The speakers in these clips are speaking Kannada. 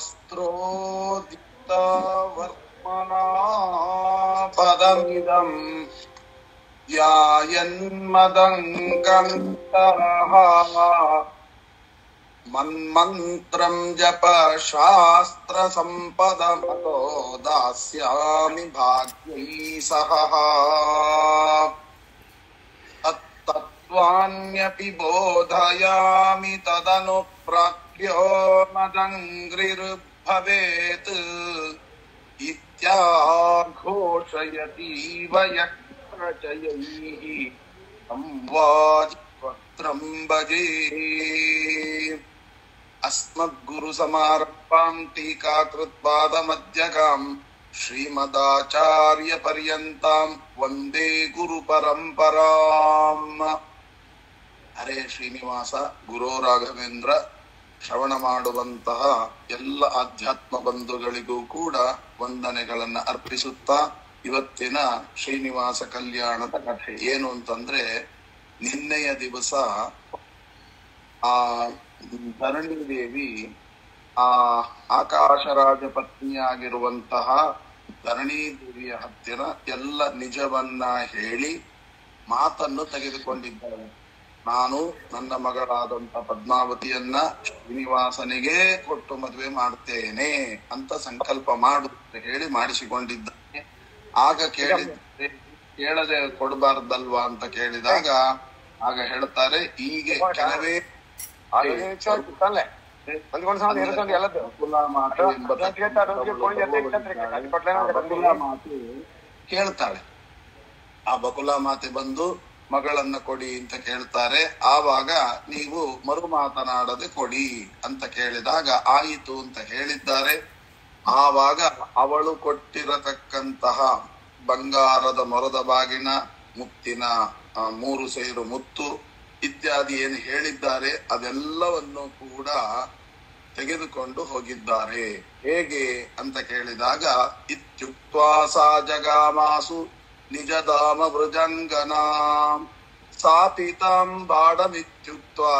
ವಸ್ತ್ರೋದಿತವರ್ಮಣಾ ಪದಮಿದಂ ಯಾಯನ್ಮದಂಗಂತರಃ ಮನ್ಮಂತ್ರಂ ಜಪ ಶಾಸ್ತ್ರ ಸಂಪದಮತೋ ದಾಸ್ಯಾಮಿ ಭಾಗ್ಯೈ ಸಹ ತತ್ವಾನ್ಯಪಿ ಬೋಧಯಾಮಿ ತದನು ಪ್ರಾಪ್ಯೋ ಮದಂಗ್ರಿರ್ಭವೇತ್ ಇತ್ಯಾಘೋಷಯತೀವ ಯಕ್ಷರಚಯೈಃ ಸಂವಾದಿಪತ್ರಂ ಭಜೇ. ಅಸ್ಮದ್ಗುರು ಸಮಾರಂಭಾಂ ಟೀಕಾಕೃತ್ಪಾದಮಧ್ಯಗಾಂ ಶ್ರೀಮದಾಚಾರ್ಯ ಪರ್ಯಂತಾಂ ವಂದೇ ಗುರು ಪರಂಪರಾಂ. ಹರೇ ಶ್ರೀನಿವಾಸ ಗುರು ರಾಘವೇಂದ್ರ. ಶ್ರವಣ ಮಾಡುವಂತಹ ಎಲ್ಲ ಆಧ್ಯಾತ್ಮ ಬಂಧುಗಳಿಗೂ ಕೂಡ ವಂದನೆಗಳನ್ನ ಅರ್ಪಿಸುತ್ತಾ, ಇವತ್ತಿನ ಶ್ರೀನಿವಾಸ ಕಲ್ಯಾಣದ ಕಥೆ ಏನು ಅಂತಂದ್ರೆ, ನಿನ್ನೆಯ ದಿವಸ ಆ ಧರಣಿ ದೇವಿ ಆ ಆಕಾಶರಾಜ ಪತ್ನಿಯಾಗಿರುವಂತಹ ಧರಣಿ ದೇವಿಯ ಹತ್ತಿರ ಎಲ್ಲ ನಿಜವನ್ನ ಹೇಳಿ ಮಾತನ್ನು ತೆಗೆದುಕೊಂಡಿದ್ದಾಳೆ. ನಾನು ನನ್ನ ಮಗಳಾದಂತ ಪದ್ಮಾವತಿಯನ್ನ ಶ್ರೀನಿವಾಸನಿಗೆ ಕೊಟ್ಟು ಮದುವೆ ಮಾಡ್ತೇನೆ ಅಂತ ಸಂಕಲ್ಪ ಮಾಡು ಹೇಳಿ ಮಾಡಿಸಿಕೊಂಡಿದ್ದಾನೆ. ಆಗ ಕೇಳದೆ ಕೊಡಬಾರ್ದಲ್ವಾ ಅಂತ ಕೇಳಿದಾಗ ಆಗ ಹೇಳ್ತಾರೆ, ಹೀಗೆ ಕೆಲವೇ ಕೇಳ್ತಾಳೆ. ಆ ಬಕುಲ ಮಾತೆ ಬಂದು ಮಗಳನ್ನ ಕೊಡಿ ಅಂತ ಕೇಳ್ತಾರೆ. ಆವಾಗ ನೀವು ಮರು ಮಾತನಾಡದೆ ಕೊಡಿ ಅಂತ ಕೇಳಿದಾಗ ಆಯಿತು ಅಂತ ಹೇಳಿದ್ದಾರೆ. ಆವಾಗ ಅವಳು ಕೊಟ್ಟಿರತಕ್ಕಂತಹ ಬಂಗಾರದ ಮೊರದ ಬಾಗಿನ, ಮುತ್ತಿನ 3 ಸೇರು ಮುತ್ತು ಇತ್ಯಾದಿ ಏನು ಹೇಳಿದ್ದಾರೆ ಅದೆಲ್ಲವನ್ನು ಕೂಡ ತೆಗೆದುಕೊಂಡು ಹೋಗಿದ್ದಾರೆ. ಹೇಗೆ ಅಂತ ಕೇಳಿದಾಗ, ಇತ್ಯುಕ್ತ್ವಾ ಸಾ ಜಗಾಮಾಸು ನಿಜಧಾಮ ಭೃಜಂಗನಾ ಸಾಪಿತಾಂ ಬಾಡಮಿತ್ಯುಕ್ತ್ವಾ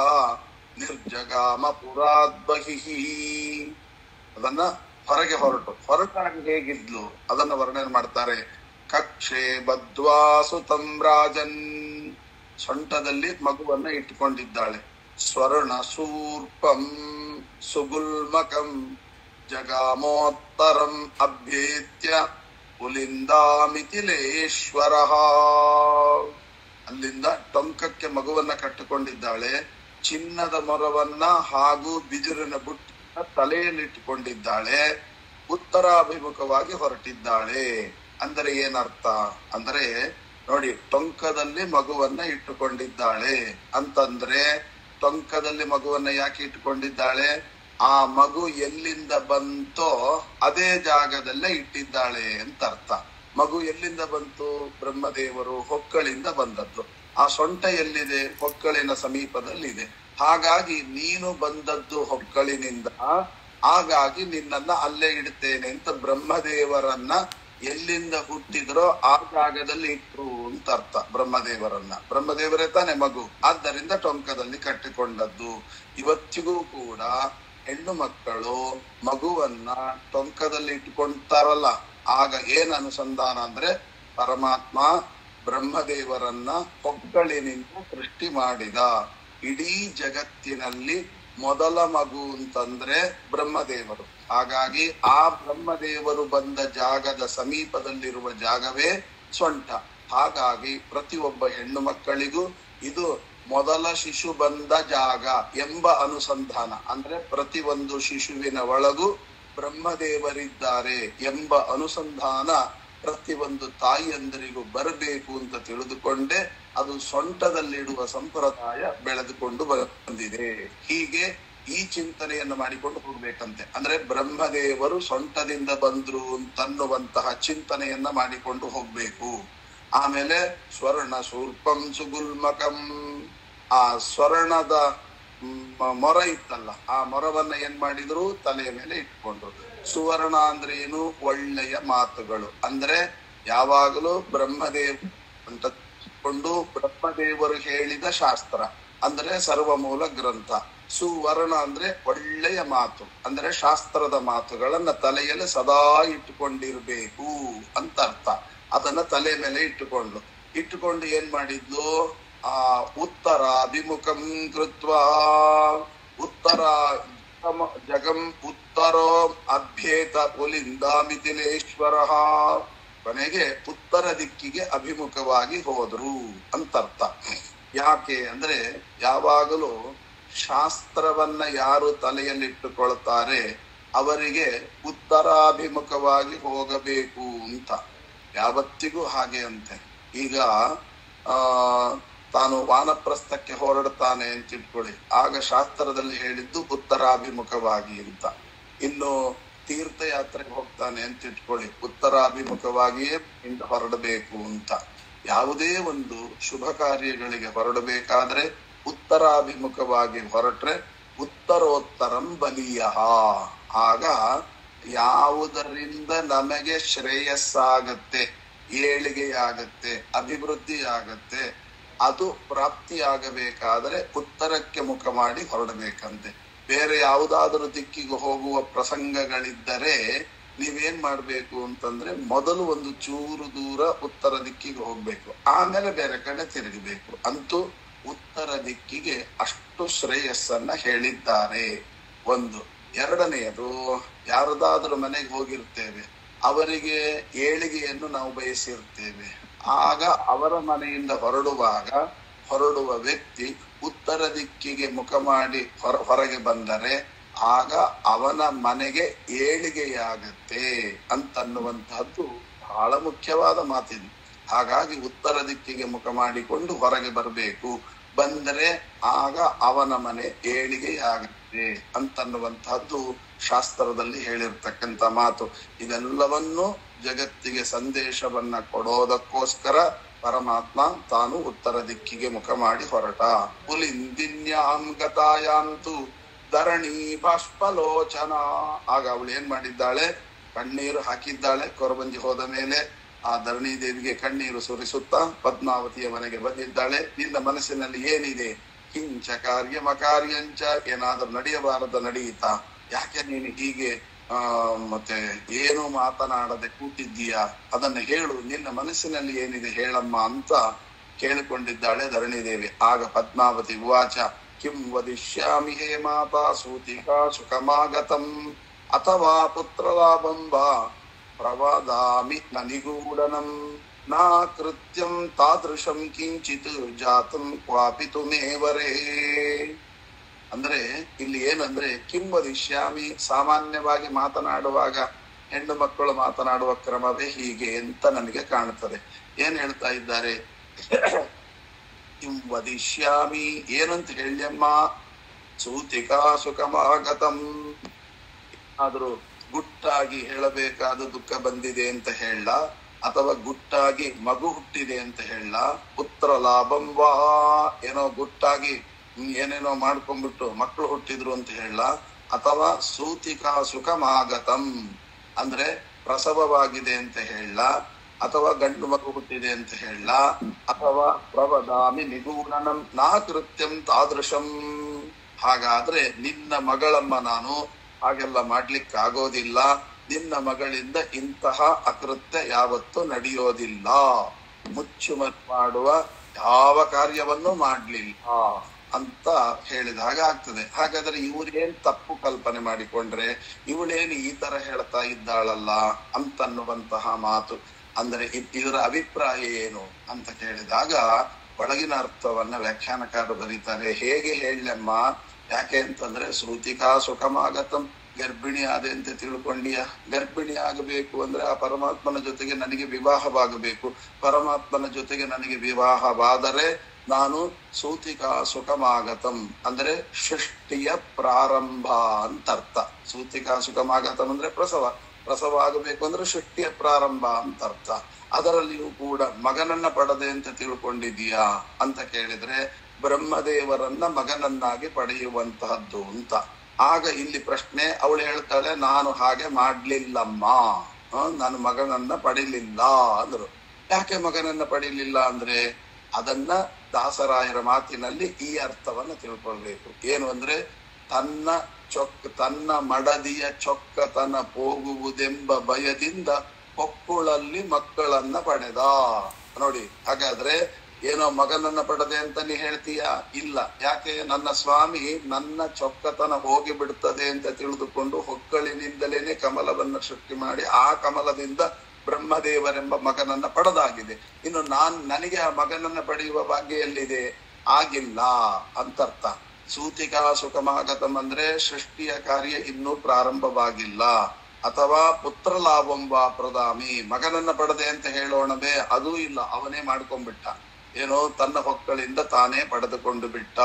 ನಿರ್ಜಗಾಮ ಪುರಾದ್ಬಹಿಃ. ಅದನ್ನ ಹೊರಗೆ ಹೊರಟಾಗ ಹೇಗಿದ್ಲು ಅದನ್ನ ವರ್ಣನೆ ಮಾಡ್ತಾರೆ. ಕಕ್ಷೆ ಬದ್ವಾಸು ತಂ ರಾಜನ್, ಸೊಂಟದಲ್ಲಿ ಮಗುವನ್ನ ಇಟ್ಟುಕೊಂಡಿದ್ದಾಳೆ. ಸ್ವರ್ಣ ಸೂರ್ಪಂ ಸುಗುಲ್ಮಕಂ ಜಗಾಮೋತ್ತರಂ ಅಭ್ಯೇತ್ಯ ಪುಲಿಂದಾಮಿತಿಲೇಶ್ವರ. ಅಲ್ಲಿಂದ ಟೊಂಕಕ್ಕೆ ಮಗುವನ್ನ ಕಟ್ಟಿಕೊಂಡಿದ್ದಾಳೆ. ಚಿನ್ನದ ಮೊರವನ್ನ ಹಾಗೂ ಬಿದಿರಿನ ಬುಟ್ಟಿನ ತಲೆಯಲ್ಲಿಟ್ಟುಕೊಂಡಿದ್ದಾಳೆ. ಉತ್ತರಾಭಿಮುಖವಾಗಿ ಹೊರಟಿದ್ದಾಳೆ. ಅಂದರೆ ಏನರ್ಥ ಅಂದ್ರೆ ನೋಡಿ, ಟೊಂಕದಲ್ಲಿ ಮಗುವನ್ನ ಇಟ್ಟುಕೊಂಡಿದ್ದಾಳೆ ಅಂತಂದ್ರೆ, ಟೊಂಕದಲ್ಲಿ ಮಗುವನ್ನ ಯಾಕೆ ಇಟ್ಟುಕೊಂಡಿದ್ದಾಳೆ? ಆ ಮಗು ಎಲ್ಲಿಂದ ಬಂತೋ ಅದೇ ಜಾಗದಲ್ಲೇ ಇಟ್ಟಿದ್ದಾಳೆ ಅಂತ ಅರ್ಥ. ಮಗು ಎಲ್ಲಿಂದ ಬಂತು? ಬ್ರಹ್ಮದೇವರು ಹೊಕ್ಕಳಿಂದ ಬಂದದ್ದು. ಆ ಸೊಂಟ ಎಲ್ಲಿದೆ? ಹೊಕ್ಕಳಿನ ಸಮೀಪದಲ್ಲಿದೆ. ಹಾಗಾಗಿ ನೀನು ಬಂದದ್ದು ಹೊಕ್ಕಳಿನಿಂದ, ಹಾಗಾಗಿ ನಿನ್ನನ್ನ ಅಲ್ಲೇ ಇಡ್ತೇನೆ ಅಂತ ಬ್ರಹ್ಮದೇವರನ್ನ ಎಲ್ಲಿಂದ ಹುಟ್ಟಿದ್ರೋ ಆ ಜಾಗದಲ್ಲಿ ಇಟ್ರು ಅಂತ ಅರ್ಥ. ಬ್ರಹ್ಮದೇವರೇ ತಾನೆ ಮಗು, ಆದ್ದರಿಂದ ಟೊಂಕದಲ್ಲಿ ಕಟ್ಟಿಕೊಂಡದ್ದು. ಇವತ್ತಿಗೂ ಕೂಡ ಹೆಣ್ಣು ಮಕ್ಕಳು ಮಗುವನ್ನ ಟೊಂಕದಲ್ಲಿ ಇಟ್ಕೊಂತಾರಲ್ಲ, ಆಗ ಏನ್ ಅನುಸಂಧಾನ ಅಂದ್ರೆ, ಪರಮಾತ್ಮ ಬ್ರಹ್ಮದೇವರನ್ನ ಹೊಕ್ಕಳಿನಿಂದ ಸೃಷ್ಟಿ ಮಾಡಿದ. ಇಡೀ ಜಗತ್ತಿನಲ್ಲಿ ಮೊದಲ ಮಗು ಅಂತಂದ್ರೆ ಬ್ರಹ್ಮದೇವರು. ಹಾಗಾಗಿ ಆ ಬ್ರಹ್ಮದೇವರು ಬಂದ ಜಾಗದ ಸಮೀಪದಲ್ಲಿರುವ ಜಾಗವೇ ಸೊಂಟ. ಹಾಗಾಗಿ ಪ್ರತಿಯೊಬ್ಬ ಹೆಣ್ಣು ಮಕ್ಕಳಿಗೂ ಇದು ಮೊದಲ ಶಿಶು ಬಂದ ಜಾಗ ಎಂಬ ಅನುಸಂಧಾನ. ಅಂದ್ರೆ ಪ್ರತಿಯೊಂದು ಶಿಶುವಿನ ಒಳಗೂ ಬ್ರಹ್ಮದೇವರಿದ್ದಾರೆ ಎಂಬ ಅನುಸಂಧಾನ ಪ್ರತಿಯೊಂದು ತಾಯಿಯಂದರಿಗೂ ಬರಬೇಕು ಅಂತ ತಿಳಿದುಕೊಂಡೇ ಅದು ಸೊಂಟದಲ್ಲಿಡುವ ಸಂಪ್ರದಾಯ ಬೆಳೆದುಕೊಂಡು ಬಂದಿದೆ. ಹೀಗೆ ಈ ಚಿಂತನೆಯನ್ನು ಮಾಡಿಕೊಂಡು ಹೋಗ್ಬೇಕಂತೆ. ಅಂದ್ರೆ ಬ್ರಹ್ಮದೇವರು ಸೊಂಟದಿಂದ ಬಂದ್ರು ಅಂತನ್ನುವಂತಹ ಚಿಂತನೆಯನ್ನ ಮಾಡಿಕೊಂಡು ಹೋಗ್ಬೇಕು. ಆಮೇಲೆ ಸ್ವರ್ಣ ಸೂರ್ಪಂ ಸುಗುಲ್ಮಕಂ, ಆ ಸ್ವರ್ಣದ ಮೊರ ಇತ್ತಲ್ಲ, ಆ ಮೊರವನ್ನ ಏನ್ ಮಾಡಿದ್ರು? ತಲೆಯ ಮೇಲೆ ಇಟ್ಕೊಂಡ್ರು. ಸುವರ್ಣ ಅಂದ್ರೆ ಏನು? ಒಳ್ಳೆಯ ಮಾತುಗಳು. ಅಂದ್ರೆ ಯಾವಾಗಲೂ ಬ್ರಹ್ಮದೇವ ಅಂತ ಕೊಂಡು ಬ್ರಹ್ಮದೇವರು ಹೇಳಿದ ಶಾಸ್ತ್ರ ಅಂದ್ರೆ ಸರ್ವಮೂಲ ಗ್ರಂಥ. ಸುವರ್ಣ ಅಂದ್ರೆ ಒಳ್ಳೆಯ ಮಾತು, ಅಂದ್ರೆ ಶಾಸ್ತ್ರದ ಮಾತುಗಳನ್ನ ತಲೆಯಲ್ಲಿ ಸದಾ ಇಟ್ಟುಕೊಂಡಿರ್ಬೇಕು ಅಂತ ಅರ್ಥ. ಅದನ್ನ ತಲೆ ಮೇಲೆ ಇಟ್ಟುಕೊಂಡು ಏನ್ ಮಾಡಿದ್ಲು, ಆ ಉತ್ತರ ಅಭಿಮುಖಂ ಕೃತ್ವ ಉತ್ತರ ಜಗಂ ಉತ್ತರೋ ಅಭ್ಯೇತ ಪುಲಿಂದ ಮಿಥಿಲೇಶ್ವರ, ಕೊನೆಗೆ ಉತ್ತರ ದಿಕ್ಕಿಗೆ ಅಭಿಮುಖವಾಗಿ ಹೋದ್ರು ಅಂತರ್ಥ. ಯಾಕೆ ಅಂದ್ರೆ ಯಾವಾಗಲೂ ಶಾಸ್ತ್ರವನ್ನ ಯಾರು ತಲೆಯಲ್ಲಿಟ್ಟುಕೊಳ್ತಾರೆ ಅವರಿಗೆ ಉತ್ತರಾಭಿಮುಖವಾಗಿ ಹೋಗಬೇಕು ಅಂತ, ಯಾವತ್ತಿಗೂ ಹಾಗೆ ಅಂತೆ. ಈಗ ತಾನು ವಾನಪ್ರಸ್ಥಕ್ಕೆ ಹೊರಡ್ತಾನೆ ಅಂತ ಇಟ್ಕೊಳ್ಳಿ, ಆಗ ಶಾಸ್ತ್ರದಲ್ಲಿ ಹೇಳಿದ್ದು ಉತ್ತರಾಭಿಮುಖವಾಗಿ ಅಂತ. ಇನ್ನು ತೀರ್ಥಯಾತ್ರೆಗೆ ಹೋಗ್ತಾನೆ ಅಂತ ಇಟ್ಕೊಳ್ಳಿ, ಉತ್ತರಾಭಿಮುಖವಾಗಿಯೇ ಹೊರಡಬೇಕು ಅಂತ. ಯಾವುದೇ ಒಂದು ಶುಭ ಕಾರ್ಯಗಳಿಗೆ ಹೊರಡಬೇಕಾದ್ರೆ ಉತ್ತರಾಭಿಮುಖವಾಗಿ ಹೊರಟ್ರೆ ಉತ್ತರೋತ್ತರಂ ಬಲೀಯ, ಆಗ ಯಾವುದರಿಂದ ನಮಗೆ ಶ್ರೇಯಸ್ಸಾಗತ್ತೆ, ಏಳಿಗೆಯಾಗತ್ತೆ, ಅಭಿವೃದ್ಧಿ ಆಗತ್ತೆ, ಅದು ಪ್ರಾಪ್ತಿಯಾಗಬೇಕಾದ್ರೆ ಉತ್ತರಕ್ಕೆ ಮುಖ ಮಾಡಿ ಹೊರಡಬೇಕಂತೆ. ಬೇರೆ ಯಾವುದಾದ್ರೂ ದಿಕ್ಕಿಗೆ ಹೋಗುವ ಪ್ರಸಂಗಗಳಿದ್ದರೆ ನೀವೇನ್ ಮಾಡ್ಬೇಕು ಅಂತಂದ್ರೆ ಮೊದಲು ಒಂದು ಚೂರು ದೂರ ಉತ್ತರ ದಿಕ್ಕಿಗೆ ಹೋಗ್ಬೇಕು, ಆಮೇಲೆ ಬೇರೆ ಕಡೆ ತಿರುಗಬೇಕು. ಅಂತೂ ಉತ್ತರ ದಿಕ್ಕಿಗೆ ಅಷ್ಟು ಶ್ರೇಯಸ್ಸನ್ನ ಹೇಳಿದ್ದಾರೆ. ಒಂದು. ಎರಡನೆಯದು, ಯಾರದಾದ್ರೂ ಮನೆಗೆ ಹೋಗಿರ್ತೇವೆ, ಅವರಿಗೆ ಏಳಿಗೆಯನ್ನು ನಾವು ಬಯಸಿರ್ತೇವೆ. ಆಗ ಅವರ ಮನೆಯಿಂದ ಹೊರಡುವ ವ್ಯಕ್ತಿ ಉತ್ತರ ದಿಕ್ಕಿಗೆ ಮುಖ ಮಾಡಿ ಹೊರಗೆ ಬಂದರೆ ಆಗ ಅವನ ಮನೆಗೆ ಏಳಿಗೆಯಾಗತ್ತೆ ಅಂತನ್ನುವಂತಹದ್ದು ಬಹಳ ಮುಖ್ಯವಾದ ಮಾತಿದು. ಹಾಗಾಗಿ ಉತ್ತರ ದಿಕ್ಕಿಗೆ ಮುಖ ಮಾಡಿಕೊಂಡು ಹೊರಗೆ ಬರಬೇಕು, ಬಂದರೆ ಆಗ ಅವನ ಮನೆ ಏಳಿಗೆಯಾಗುತ್ತೆ ಅಂತನ್ನುವಂತಹದ್ದು ಶಾಸ್ತ್ರದಲ್ಲಿ ಹೇಳಿರ್ತಕ್ಕಂಥ ಮಾತು. ಇದೆಲ್ಲವನ್ನು ಜಗತ್ತಿಗೆ ಸಂದೇಶವನ್ನ ಕೊಡೋದಕ್ಕೋಸ್ಕರ ಪರಮಾತ್ಮ ತಾನು ಉತ್ತರ ದಿಕ್ಕಿಗೆ ಮುಖ ಮಾಡಿ ಹೊರಟ. ಪುಲಿಂದಿನ್ಯಾಂ ಗತಾಯಾಂತು ಧರಣಿ ಬಾಷ್ಪಲೋಚನ, ಆಗ ಅವಳು ಏನ್ ಮಾಡಿದ್ದಾಳೆ, ಕಣ್ಣೀರು ಹಾಕಿದ್ದಾಳೆ. ಕೊರಬಂಜಿ ಹೋದ ಮೇಲೆ ಆ ಧರಣಿ ದೇವಿಗೆ ಕಣ್ಣೀರು ಸುರಿಸುತ್ತಾ ಪದ್ಮಾವತಿಯ ಮನೆಗೆ ಬಂದಿದ್ದಾಳೆ. ನಿನ್ನ ಮನಸ್ಸಿನಲ್ಲಿ ಏನಿದೆ, ಕಿಂಚ ಕಾರ್ಯ ಅಕಾರ್ಯಂಚ, ಏನಾದ್ರೂ ನಡೆಯಬಾರದ ನಡೆಯಿತಾ, ಯಾಕೆ ನೀನು ಹೀಗೆ ಮತ್ತೆ ಏನು ಮಾತನಾಡದೆ ಕೂತಿದ್ದೀಯಾ, ಅದನ್ನ ಹೇಳು, ನಿನ್ನ ಮನಸ್ಸಿನಲ್ಲಿ ಏನಿದೆ ಹೇಳಮ್ಮ ಅಂತ ಕೇಳಿಕೊಂಡಿದ್ದಾಳೆ ಧರಣಿದೇವಿ. ಆಗ ಪದ್ಮಾವತಿ ಉವಾಚ ಕಿಂ ವದಿಷ್ಯಾಮಿ ಹೇ ಮಾತಾ ಸೂತಿಕಾ ಸುಖಮಾಗತಂ ಅಥವಾ ಪುತ್ರಲಾಭಂ ವಾ ಪ್ರವದಾಮಿ ನ ನಿಗೂಢನಂ ನಾ ಕೃತ್ಯಂ ತಾದೃಶಂ ಕಿಂಚಿತ್ ಜಾತಂ ಕ್ವಾಪಿತು ಮೇವರೇ. ಅಂದ್ರೆ ಇಲ್ಲಿ ಏನಂದ್ರೆ ಕಿಂ ವದಿಷ್ಯಾಮಿ, ಸಾಮಾನ್ಯವಾಗಿ ಮಾತನಾಡುವಾಗ ಹೆಣ್ಣು ಮಕ್ಕಳು ಮಾತನಾಡುವ ಕ್ರಮವೇ ಹೀಗೆ ಅಂತ ನನಗೆ ಕಾಣುತ್ತದೆ. ಏನ್ ಹೇಳ್ತಾ ಇದ್ದಾರೆ, ಕಿಂ ವದಿಷ್ಯಾಮಿ ಏನಂತ ಹೇಳ್ಯಮ್ಮ, ಸೂತಿಕಾ ಸುಖಮಾಗತಂ, ಆದ್ರೂ ಗುಟ್ಟಾಗಿ ಹೇಳಬೇಕಾದ ದುಃಖ ಬಂದಿದೆ ಅಂತ ಹೇಳ, ಅಥವಾ ಗುಟ್ಟಾಗಿ ಮಗು ಹುಟ್ಟಿದೆ ಅಂತ ಹೇಳ, ಪುತ್ರ ಲಾಭಂ ವಾ ಏನೋ ಗುಟ್ಟಾಗಿ ಏನೇನೋ ಮಾಡ್ಕೊಂಡ್ಬಿಟ್ಟು ಮಕ್ಕಳು ಹುಟ್ಟಿದ್ರು ಅಂತ ಹೇಳ, ಅಥವಾ ಸೂತಿಕಾ ಸುಖಮಾಗತಂ ಅಂದ್ರೆ ಪ್ರಸವವಾಗಿದೆ ಅಂತ ಹೇಳ, ಅಥವಾ ಗಂಡು ಮಗು ಹುಟ್ಟಿದೆ ಅಂತ ಹೇಳ, ಅಥವಾ ಪ್ರವದಾಮಿ ನಿಗೂಢನಂ ನಾ ಕೃತ್ಯಂ ತಾದೃಶಂ, ಹಾಗಾದ್ರೆ ನಿನ್ನ ಮಗಳಮ್ಮ ನಾನು ಹಾಗೆಲ್ಲ ಮಾಡ್ಲಿಕ್ಕಾಗೋದಿಲ್ಲ, ನಿನ್ನ ಮಗಳಿಂದ ಇಂತಹ ಅಕೃತ್ಯ ಯಾವತ್ತೂ ನಡೆಯೋದಿಲ್ಲ, ಮುಚ್ಚುಮರೆ ಮಾಡುವ ಯಾವ ಕಾರ್ಯವನ್ನು ಮಾಡ್ಲಿಲ್ಲ ಅಂತ ಹೇಳಿದಾಗ ಆಗ್ತದೆ. ಹಾಗಾದ್ರೆ ಇವ್ರೇನ್ ತಪ್ಪು ಕಲ್ಪನೆ ಮಾಡಿಕೊಂಡ್ರೆ, ಇವಳೇನು ಈ ತರ ಹೇಳ್ತಾ ಇದ್ದಾಳಲ್ಲ ಅಂತನ್ನುವಂತಹ ಮಾತು. ಅಂದ್ರೆ ಇದರ ಅಭಿಪ್ರಾಯ ಏನು ಅಂತ ಕೇಳಿದಾಗ ಒಳಗಿನ ಅರ್ಥವನ್ನ ವ್ಯಾಖ್ಯಾನಕಾರರು ಬರೀತಾರೆ. ಹೇಗೆ ಹೇಳಮ್ಮ, ಯಾಕೆ ಅಂತಂದ್ರೆ ಸೂತಿಕಾ ಸುಖಮಾಗತಂ, ಗರ್ಭಿಣಿ ಆದೆ ಅಂತ ತಿಳ್ಕೊಂಡಿಯ, ಗರ್ಭಿಣಿ ಆಗಬೇಕು ಅಂದ್ರೆ ಆ ಪರಮಾತ್ಮನ ಜೊತೆಗೆ ನನಗೆ ವಿವಾಹವಾಗಬೇಕು, ಪರಮಾತ್ಮನ ಜೊತೆಗೆ ನನಗೆ ವಿವಾಹವಾದರೆ ನಾನು ಸೂತಿಕಾ ಸುಖಮಾಗತಂ ಅಂದ್ರೆ ಸೃಷ್ಟಿಯ ಪ್ರಾರಂಭ ಅಂತ ಅರ್ಥ. ಸೂತಿಕಾ ಸುಖಮಾಗತಂ ಅಂದ್ರೆ ಪ್ರಸವ ಆಗಬೇಕು ಅಂದ್ರೆ ಸೃಷ್ಟಿಯ ಪ್ರಾರಂಭ ಅಂತ ಅರ್ಥ. ಅದರಲ್ಲಿಯೂ ಕೂಡ ಮಗನನ್ನ ಪಡೆದೆ ಅಂತ ತಿಳ್ಕೊಂಡಿದೀಯಾ ಅಂತ ಕೇಳಿದ್ರೆ ಬ್ರಹ್ಮದೇವರನ್ನ ಮಗನನ್ನಾಗಿ ಪಡೆಯುವಂತಹದ್ದು ಅಂತ. ಆಗ ಇಲ್ಲಿ ಪ್ರಶ್ನೆ, ಅವಳು ಹೇಳ್ತಾಳೆ ನಾನು ಹಾಗೆ ಮಾಡ್ಲಿಲ್ಲಮ್ಮ, ನಾನು ಮಗನನ್ನ ಪಡಿಲಿಲ್ಲ ಅಂದ್ರು. ಯಾಕೆ ಮಗನನ್ನ ಪಡಿಲಿಲ್ಲ ಅಂದ್ರೆ ಅದನ್ನ ದಾಸರಾಯರ ಮಾತಿನಲ್ಲಿ ಈ ಅರ್ಥವನ್ನ ತಿಳ್ಕೊಳ್ಬೇಕು. ಏನು ಅಂದ್ರೆ ತನ್ನ ಮಡದಿಯ ಚೊಕ್ಕತನ ಹೋಗುವುದೆಂಬ ಭಯದಿಂದ ಹೊಕ್ಕುಳಲ್ಲಿ ಮಕ್ಕಳನ್ನ ಪಡೆದ. ನೋಡಿ, ಹಾಗಾದ್ರೆ ಏನೋ ಮಗನನ್ನ ಪಡೆದೆ ಅಂತ ನೀ ಹೇಳ್ತೀಯ? ಇಲ್ಲ. ಯಾಕೆ? ನನ್ನ ಸ್ವಾಮಿ ನನ್ನ ಚೊಕ್ಕತನ ಹೋಗಿ ಬಿಡ್ತದೆ ಅಂತ ತಿಳಿದುಕೊಂಡು ಹೊಕ್ಕಳಿನಿಂದಲೇನೆ ಕಮಲವನ್ನ ಸೃಷ್ಟಿ ಮಾಡಿ ಆ ಕಮಲದಿಂದ ಬ್ರಹ್ಮದೇವರೆಂಬ ಮಗನನ್ನ ಪಡೆದಾಗಿದೆ. ಇನ್ನು ನನಗೆ ಆ ಮಗನನ್ನ ಪಡೆಯುವ ಭಾಗ್ಯ ಎಲ್ಲಿದೆ? ಆಗಿಲ್ಲ ಅಂತರ್ಥ. ಸೂತಿಕಾ ಸುಖಮಾಗತಂ ಅಂದ್ರೆ ಸೃಷ್ಟಿಯ ಕಾರ್ಯ ಇನ್ನೂ ಪ್ರಾರಂಭವಾಗಿಲ್ಲ. ಅಥವಾ ಪುತ್ರ ಲಾಭಂ ವಾ ಪ್ರದಾಮಿ, ಮಗನನ್ನ ಪಡೆದೆ ಅಂತ ಹೇಳೋಣವೇ? ಅದೂ ಇಲ್ಲ, ಅವನೇ ಮಾಡ್ಕೊಂಡ್ಬಿಟ್ಟ. ಏನೋ ತನ್ನ ಹೊಕ್ಕಳಿಂದ ತಾನೇ ಪಡೆದುಕೊಂಡು ಬಿಟ್ಟ.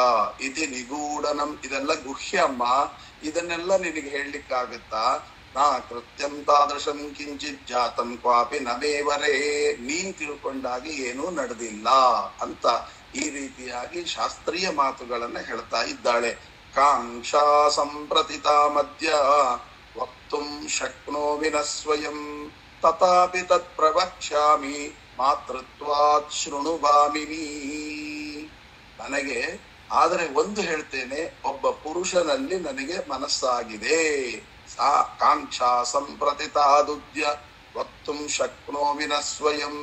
ಇತಿ ನಿಗೂಢನಂ, ಇದೆಲ್ಲ ಗುಹ್ಯಮ್ಮ, ಇದನ್ನೆಲ್ಲ ನಿನಗೆ ಹೇಳಲಿಕ್ಕಾಗತ್ತಾ? ನಾ ಕೃತ್ಯಂ ತಾದೃಶಂ ಕಿಂಚಿತ್ ಜಾತಂ ಕ್ವಾಪಿ ನಮೇವರೇ, ನೀನ್ ತಿಳ್ಕೊಂಡಾಗಿ ಏನೂ ನಡೆದಿಲ್ಲ ಅಂತ ಈ ರೀತಿಯಾಗಿ ಶಾಸ್ತ್ರೀಯ ಮಾತುಗಳನ್ನ ಹೇಳ್ತಾ ಇದ್ದಾಳೆ. ಕಾಂಕ್ಷಾ ಸಂಪ್ರತಿತ ಮಧ್ಯ ವಕ್ತುಂ ಶಕ್ನೋಮಿ ನ ಸ್ವಯಂ ತಥಾಪಿ ತತ್ ಪ್ರವಕ್ಷ್ಯಾಮಿ ಮಾತೃತ್ವಾತ್ ಶೃಣುಭಾಮಿನಿ. ನನಗೆ ಆದರೆ ಒಂದು ಹೇಳ್ತೇನೆ, ಒಬ್ಬ ಪುರುಷನಲ್ಲಿ ನನಗೆ ಮನಸ್ಸಾಗಿದೆ. ಸಾ ಕಾಂಕ್ಷಾ ಸಂಪ್ರತಿತಾದುದ್ಯ ವಕ್ತುಂ ಶಕ್ನೋಮಿ ನ ಸ್ವಯಂ.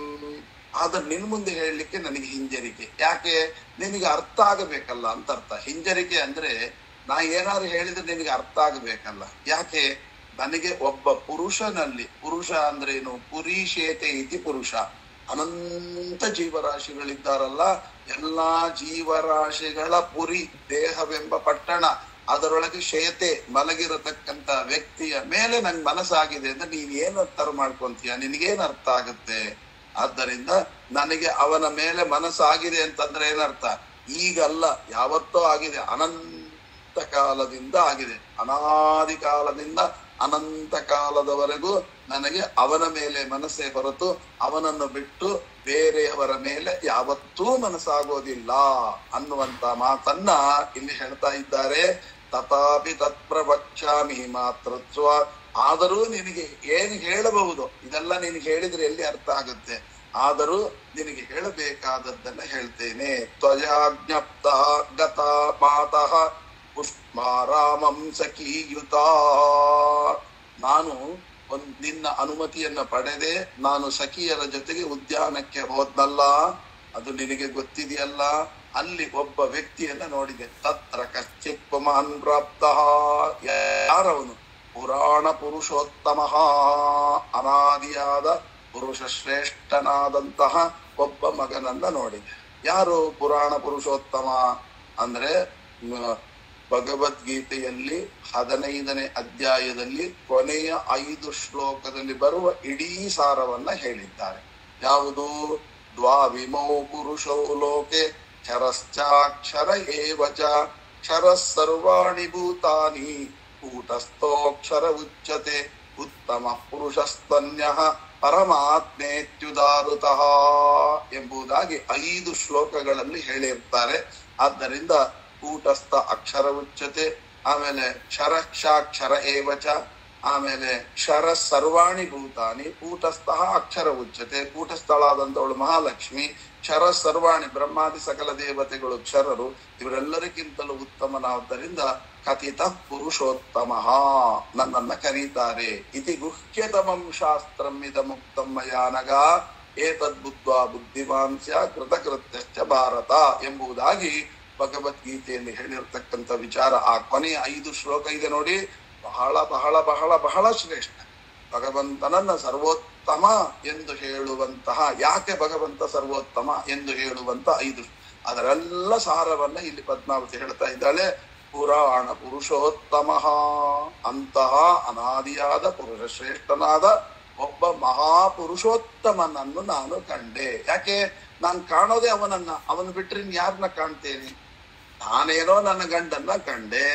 ಆದ್ರೆ ನಿನ್ ಮುಂದೆ ಹೇಳಲಿಕ್ಕೆ ನನಗೆ ಹಿಂಜರಿಕೆ. ಯಾಕೆ? ನಿನಗೆ ಅರ್ಥ ಆಗಬೇಕಲ್ಲ ಅಂತ ಅರ್ಥ. ಹಿಂಜರಿಕೆ ಅಂದ್ರೆ ನಾ ಏನಾದ್ರು ಹೇಳಿದ್ರೆ ನಿನಗೆ ಅರ್ಥ ಆಗಬೇಕಲ್ಲ. ಯಾಕೆ? ನನಗೆ ಒಬ್ಬ ಪುರುಷನಲ್ಲಿ, ಪುರುಷ ಅಂದ್ರೆ ಏನು? ಪುರೀಶೇತೆ ಇತಿ ಪುರುಷ, ಅನಂತ ಜೀವರಾಶಿಗಳಿದ್ದಾರಲ್ಲ, ಎಲ್ಲಾ ಜೀವರಾಶಿಗಳ ಪುರಿ ದೇಹವೆಂಬ ಪಟ್ಟಣ, ಅದರೊಳಗೆ ಶೇತೆ ಮಲಗಿರತಕ್ಕಂತ ವ್ಯಕ್ತಿಯ ಮೇಲೆ ನಂಗೆ ಮನಸ್ಸಾಗಿದೆ ಅಂದ್ರೆ ನೀನ್ ಏನ್ ಅರ್ಥ ಮಾಡ್ಕೊಂತೀಯ? ನಿನಗೇನ್ ಅರ್ಥ ಆಗುತ್ತೆ? ಆದ್ದರಿಂದ ನನಗೆ ಅವನ ಮೇಲೆ ಮನಸ್ಸಾಗಿದೆ ಅಂತಂದ್ರೆ ಏನರ್ಥ? ಈಗಲ್ಲ, ಯಾವತ್ತೋ ಆಗಿದೆ, ಅನಂತ ಕಾಲದಿಂದ ಆಗಿದೆ. ಅನಾದಿ ಕಾಲದಿಂದ ಅನಂತ ಕಾಲದವರೆಗೂ ನನಗೆ ಅವನ ಮೇಲೆ ಮನಸ್ಸೇ ಹೊರತು ಅವನನ್ನು ಬಿಟ್ಟು ಬೇರೆಯವರ ಮೇಲೆ ಯಾವತ್ತೂ ಮನಸ್ಸಾಗೋದಿಲ್ಲ ಅನ್ನುವಂತ ಮಾತನ್ನ ಇಲ್ಲಿ ಹೇಳ್ತಾ ಇದ್ದಾರೆ. ತಥಾಪಿ ತತ್ಪ್ರವಕ್ಷ್ಯಾಮಿ ಮಾತೃತ್ವ, ಆದರೂ ನಿನಗೆ ಏನು ಹೇಳಬಹುದು? ಇದೆಲ್ಲ ನಿನಗೆ ಹೇಳಿದ್ರೆ ಎಲ್ಲಿ ಅರ್ಥ ಆಗುತ್ತೆ? ಆದರೂ ನಿನಗೆ ಹೇಳಬೇಕಾದದ್ದನ್ನ ಹೇಳ್ತೇನೆ. ತ್ವಯಾಜ್ಞಪ್ತ ಗತ ಮಾತಃ ಪುಷ್ಮಾರಾಮಂ ಸಖೀಯುತ. ನಾನು ನಿನ್ನ ಅನುಮತಿಯನ್ನ ಪಡೆದೆ, ನಾನು ಸಖಿಯರ ಜೊತೆಗೆ ಉದ್ಯಾನಕ್ಕೆ ಹೋದ್ನಲ್ಲ, ಅದು ನಿನಗೆ ಗೊತ್ತಿದೆಯಲ್ಲ. ಅಲ್ಲಿ ಒಬ್ಬ ವ್ಯಕ್ತಿಯನ್ನ ನೋಡಿದೆ. ತತ್ರ ಕಶ್ಚಿತ್ ಪುಮಾನ್ ಪ್ರಾಪ್ತ, ಯಾರವನು? ಪುರಾಣ ಪುರುಷೋತ್ತಮ, ಅನಾದಿಯಾದ ಪುರುಷ ಶ್ರೇಷ್ಠನಾದಂತಹ ಒಬ್ಬ ಮಗನನ್ನ ನೋಡಿದೆ. ಯಾರು ಪುರಾಣ ಪುರುಷೋತ್ತಮ ಅಂದ್ರೆ? ಭಗವದ್ಗೀತೆಯಲ್ಲಿ 15ನೇ ಅಧ್ಯಾಯದಲ್ಲಿ ಕೊನೆಯ 5 ಶ್ಲೋಕದಲ್ಲಿ ಬರುವ ಇಡೀ ಸಾರವನ್ನ ಹೇಳಿದ್ದಾರೆ. ಯಾವುದು? ದ್ವಾವಿಮೌ ಪುರುಷೌ ಲೋಕೆ ಕ್ಷರಶ್ಚಾಕ್ಷರ ಏವಚ ಕ್ಷರಃ ಸರ್ವಾಣಿ ಭೂತಾನಿ ಕೂಟಸ್ಥೋಕ್ಷರ ಉಚ್ಯತೆ ಉತ್ತಮ ಪುರುಷಸ್ತನ್ಯಃ ಪರಮಾತ್ಮೇತ್ಯುದಾರುತಃ ಎಂಬುದಾಗಿ 5 ಶ್ಲೋಕಗಳಲ್ಲಿ ಹೇಳಿರ್ತಾರೆ. ಆದ್ದರಿಂದ ಕೂಟಸ್ಥ ಅಕ್ಷರ ಉಚ್ಯತೆ, ಆಮೇಲೆ ಕ್ಷರಕ್ಷಾಕ್ಷರ ಏವಚ, ಆಮೇಲೆ ಕ್ಷರ ಸರ್ವಾಣಿ ಭೂತಾನಿ, ಕೂಟಸ್ಥ ಅಕ್ಷರ ಉಚ್ಯತೆ, ಕೂಟಸ್ಥಳಾದಂಥವಳು ಮಹಾಲಕ್ಷ್ಮಿ, ಕ್ಷರ ಸರ್ವಾಣಿ ಬ್ರಹ್ಮಾದಿ ಸಕಲ ದೇವತೆಗಳು ಕ್ಷರರು, ಇವರೆಲ್ಲರಿಗಿಂತಲೂ ಉತ್ತಮನಾದ್ದರಿಂದ ಕಥಿತ ಪುರುಷೋತ್ತಮ ನನ್ನನ್ನ ಕರೀತಾರೆ. ಇತಿ ಗುಹ್ಯತಮಂ ಶಾಸ್ತ್ರಂ ಇದಮುಕ್ತಂ ಮಯಾ ನಘ ಏತದ್ಬುದ್ಧ್ವಾ ಬುದ್ಧಿಮಾನ್ ಸ್ಯಾತ್ ಕೃತಕೃತ್ಯಶ್ಚ ಭಾರತ ಎಂಬುದಾಗಿ ಭಗವದ್ಗೀತೆಯಲ್ಲಿ ಹೇಳಿರ್ತಕ್ಕಂಥ ವಿಚಾರ. ಆ ಕೊನೆಯ 5 ಶ್ಲೋಕ ಇದೆ ನೋಡಿ, ಬಹಳ ಬಹಳ ಬಹಳ ಬಹಳ ಶ್ರೇಷ್ಠ. ಭಗವಂತನನ್ನ ಸರ್ವೋತ್ತಮ ಎಂದು ಹೇಳುವಂತಹ, ಯಾಕೆ ಭಗವಂತ ಸರ್ವೋತ್ತಮ ಎಂದು ಹೇಳುವಂತ 5 ಅದರೆಲ್ಲ ಸಾರವನ್ನ ಇಲ್ಲಿ ಪದ್ಮಾವತಿ ಹೇಳ್ತಾ ಇದ್ದಾಳೆ. ಪುರಾಣ ಪುರುಷೋತ್ತಮ, ಅಂತಹ ಅನಾದಿಯಾದ ಪುರುಷ ಶ್ರೇಷ್ಠನಾದ ಒಬ್ಬ ಮಹಾಪುರುಷೋತ್ತಮನನ್ನು ನಾನು ಕಂಡೆ. ಯಾಕೆ? ನಾನು ಕಾಣೋದೇ ಅವನನ್ನ, ಅವನು ಬಿಟ್ರೆ ಯಾರನ್ನ ಕಾಣ್ತೇನೆ? ನಾನೇನೋ ನನ್ನ ಗಂಡನ್ನ ಕಂಡೆ.